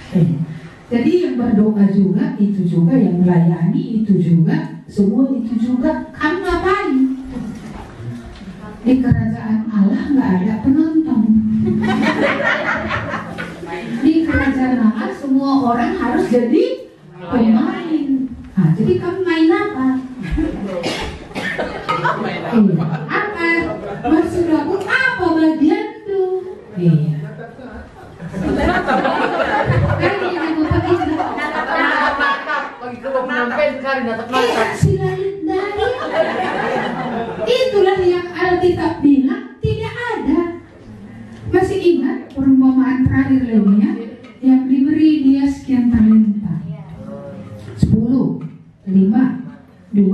Jadi yang berdoa juga, itu juga yang melayani, itu juga, semua itu juga. Kamu ngapain? Di kerajaan Allah nggak ada penonton. Di kerajaan Allah semua orang harus jadi pemain. Nah, jadi kamu main apa? Apa? Maksud aku apa bagian tuh? Iya. Itulah yang Alkitab bilang tidak ada. Masih ingat perumpamaan terakhir lainnya yang diberi dia sekian talenta? 10, 5, 2,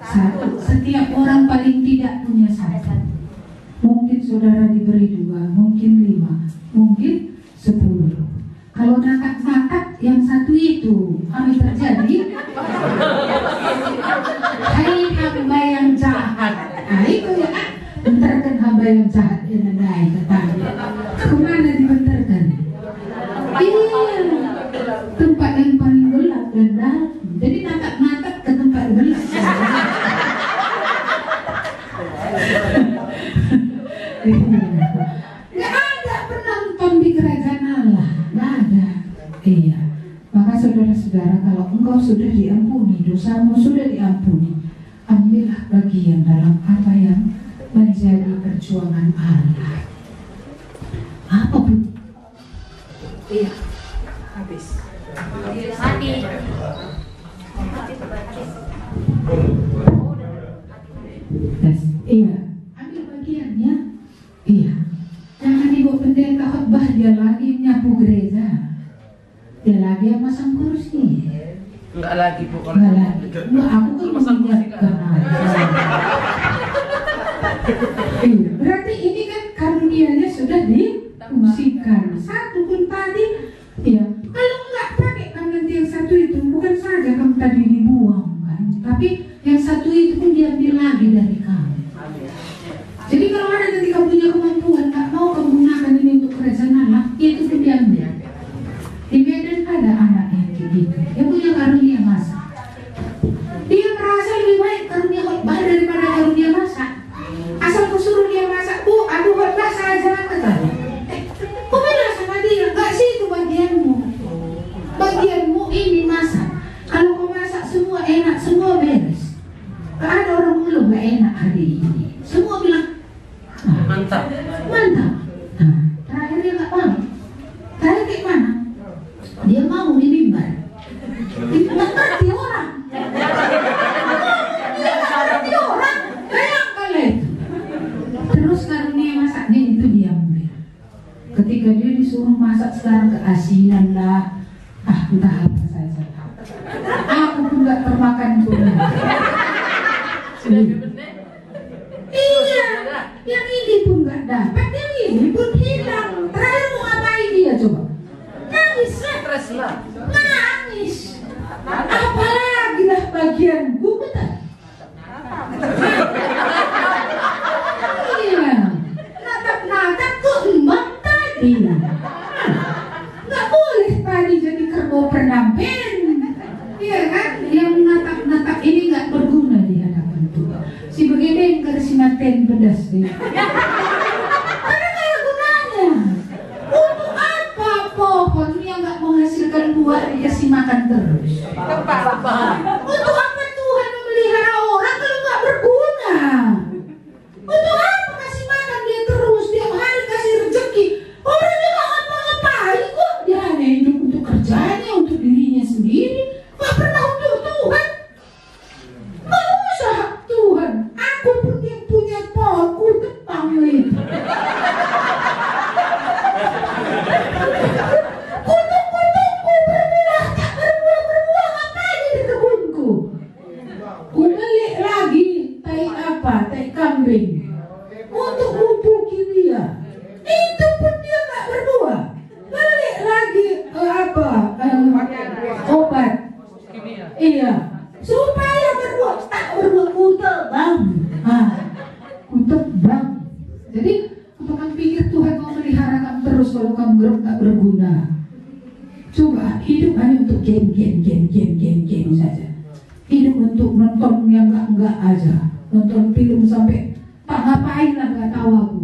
1. Setiap orang paling tidak punya 1. Mungkin saudara diberi 2, mungkin 5, mungkin 10. Kalau natak-natak yang satu itu apa terjadi? Hai hamba yang jahat. Nah itu ya kan, bentarkan hamba yang jahat ya nadai tetangga. Kemana dibentarkan? Iya, tempat yang paling gelap dan dalam. Jadi natak-natak ke tempat gelap. Nggak ada penonton di kerajaan Allah, nggak ada. Iya. Maka saudara-saudara, kalau engkau sudah diampuni, dosamu sudah diampuni, ambillah bagian dalam apa yang menjadi perjuangan Allah. Apa bu? Iya. Habis. Mati. Yes. Iya. Ambil bagiannya. Iya. Jangan ibu pendeta khotbah dia lagi nyapu gereja. Dia lagi yang masang kursi. Enggak Nggak lagi bu kalau Nggak lagi. Nggak, aku kan Pesan mengingatkan aja. Iya, berarti ini kan karunia-nya sudah difungsikan. Satu pun tadi, ya kalau nggak pakai kan nanti yang satu itu bukan saja kamu tadi dibuang kan, tapi yang satu itu pun diambil lagi dari kamu. Jadi kalau ada nanti kamu punya kemampuan nggak mau kamu gunakan ini untuk kerajaan Allah, itu pun diambil. Di Medan ada anak yang begitu, dia punya karunia masak. Dia merasa lebih baik karunia khotbah daripada karunia masak. Asal kau suruh dia masak, bu, aku khotbah saja kata. Kau bilang sama dia, nggak sih itu bagianmu. Bagianmu ini masak. Kalau kau masak semua enak, semua beres. Gak ada orang belum nggak enak hari ini. Semua bilang mantap. mantap. Nah, terakhir dia nggak mau. Terakhir kayak mana? Dia mau di mimbar. Nggak ngerti orang. Dia nggak ngerti orang. Bayangkan itu. Terus karunia masaknya itu dia ambil. Ketika dia disuruh masak sekarang keasinan lah, entah apa saja. Aku pun nggak termakan pun. Sudah benar. Iya, yang ini pun nggak dapat, yang ini pun hilang. Terakhir mau ngapain dia coba? Nangis lah. Stres lah. Nangis. Apalagi lah bagian gue betul. Iya, natap-natap kok embang tadi. Nggak boleh tadi jadi kerbau penampen. Iya kan, yang natap-natap ini nggak berguna di hadapan Tuhan. Si begini yang kersimaten pedas deh. Karena nggak ada gunanya. Untuk apa pohon yang nggak menghasilkan buah dikasih makan terus? Untuk apa Tuhan memelihara orang kalau nggak berguna? Untuk apa kasih makan dia terus tiap hari kasih rezeki? Orang dia nggak ngapa-ngapain kok, dia hanya hidup untuk kerjanya, untuk dirinya sendiri, nggak pernah untuk Tuhan. Nggak usah Tuhan, aku pun yang punya pohon ku tebang itu. Kutuk-kutukku berbuah tak berbuah ngapain di kebunku? Ku beli lagi tai apa, tai kambing untuk pupuki dia. Itu pun dia nggak berbuah. Beli lagi obat. Iya, supaya berbuah tak berbuah ku tebang. Ku tebang. Jadi apakah pikir Tuhan mau melihara kamu terus kalau kamu nggak berguna? Coba hidup hanya untuk game saja. Hidup untuk nonton yang enggak aja, nonton film sampai tak ngapain lah nggak tahu aku.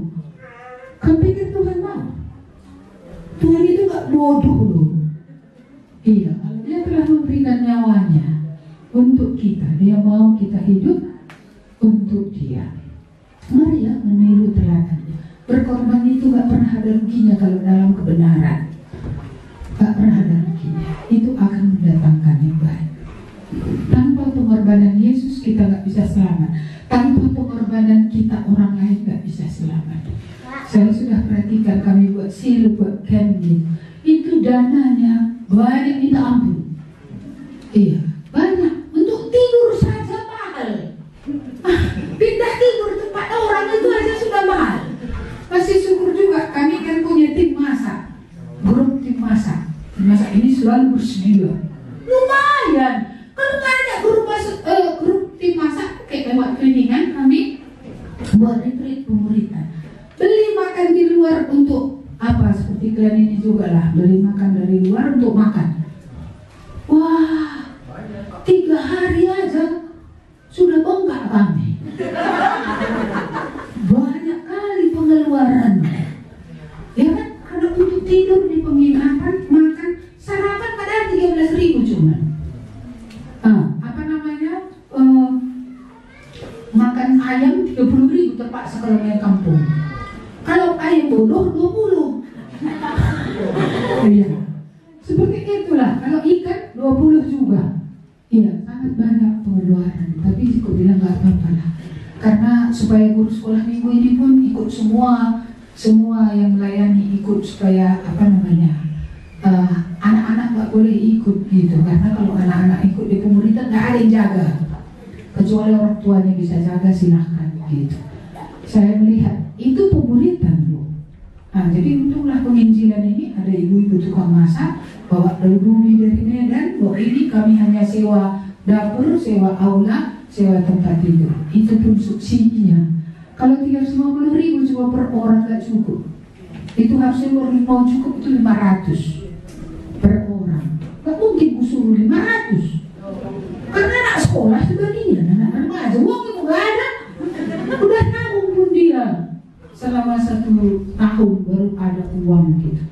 Kamu pikir Tuhan mau? Tuhan itu nggak bodoh loh. Iya, dia telah memberikan nyawanya untuk kita. Dia mau kita hidup untuk dia. Mari ya meniru teladannya. Berkorban itu gak pernah ada ruginya kalau dalam kebenaran. Gak pernah ada ruginya. Itu akan mendatangkan yang baik. Tanpa pengorbanan Yesus kita gak bisa selamat. Tanpa pengorbanan kita orang lain gak bisa selamat. Saya sudah perhatikan kami buat seal, buat camping. Itu dananya banyak minta ampun. Iya, banyak. Untuk tidur saja mahal. Pindah tidur tempat orang itu aja sudah mahal. Masih syukur juga kami kan punya tim masak, grup tim masak. Tim masak ini selalu bersedia. Lumayan. Kalau nggak ada grup tim masak kayak waktu ini kan kami buat retreat pemuritan. Beli makan di luar untuk apa? Seperti kalian ini juga lah, beli makan dari luar untuk makan. Wah, 3 hari aja sudah bengkak kami. Banyak kali pengeluaran. Ya kan, kalau untuk tidur di penginapan, makan, sarapan padahal 13.000 cuma. Apa namanya? Makan ayam 30.000 terpaksa kalau yang kampung. Kalau ayam bodoh 20. Iya. Seperti itulah. Kalau ikan 20 juga. Iya, sangat banyak pengeluaran. Tapi aku bilang nggak apa-apa lah. Karena supaya guru sekolah minggu ini pun ikut semua yang melayani ikut supaya apa namanya anak-anak nggak boleh ikut gitu, karena kalau anak-anak ikut di pemuritan nggak ada yang jaga, kecuali orang tuanya bisa jaga, silahkan gitu. Saya melihat itu pemuritan loh. Nah, jadi untunglah penginjilan ini ada ibu-ibu tukang masak bawa bumi dari Medan, bahwa ini kami hanya sewa dapur, sewa aula, sewa tempat tidur. Itu pun subsidinya. Kalau 350.000 cuma per orang nggak cukup. Itu harusnya mau cukup itu 500 per orang. Nggak mungkin usul 500. Karena anak sekolah sebagian, anak remaja, uang itu nggak ada. Udah nanggung pun dia. Selama 1 tahun baru ada uang gitu.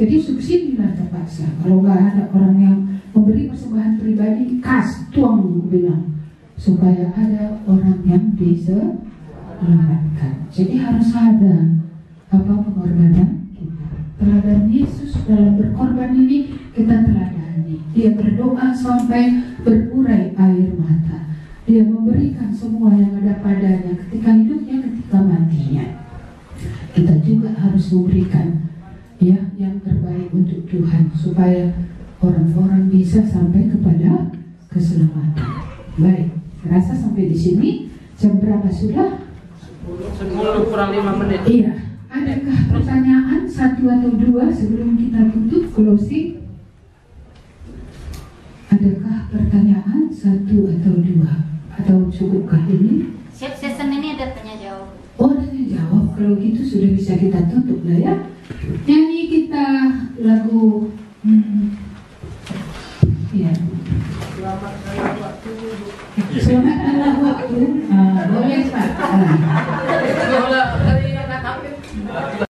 Jadi subsidilah terpaksa. Kalau nggak ada orang yang memberi persembahan pribadi, kas, tuang bilang, supaya ada orang yang bisa menyelamatkan. Jadi harus ada pengorbanan kita. Teladan Yesus dalam berkorban ini kita teladani. Dia berdoa sampai berurai air mata. Dia memberikan semua yang ada padanya ketika hidupnya, ketika matinya. Kita juga harus memberikan yang terbaik untuk Tuhan supaya orang-orang bisa sampai kepada keselamatan. Baik, rasa sampai di sini. Jam berapa sudah? 10 kurang 5 menit. Iya. Adakah pertanyaan 1 atau 2 sebelum kita tutup closing? Adakah pertanyaan 1 atau 2? Atau cukupkah ini? Siap, season ini ada tanya jawab. Oh, tanya jawab. Kalau gitu sudah bisa kita tutup lah ya. Nyanyi kita lagu ya. Selamat datang waktu. Boleh Pak.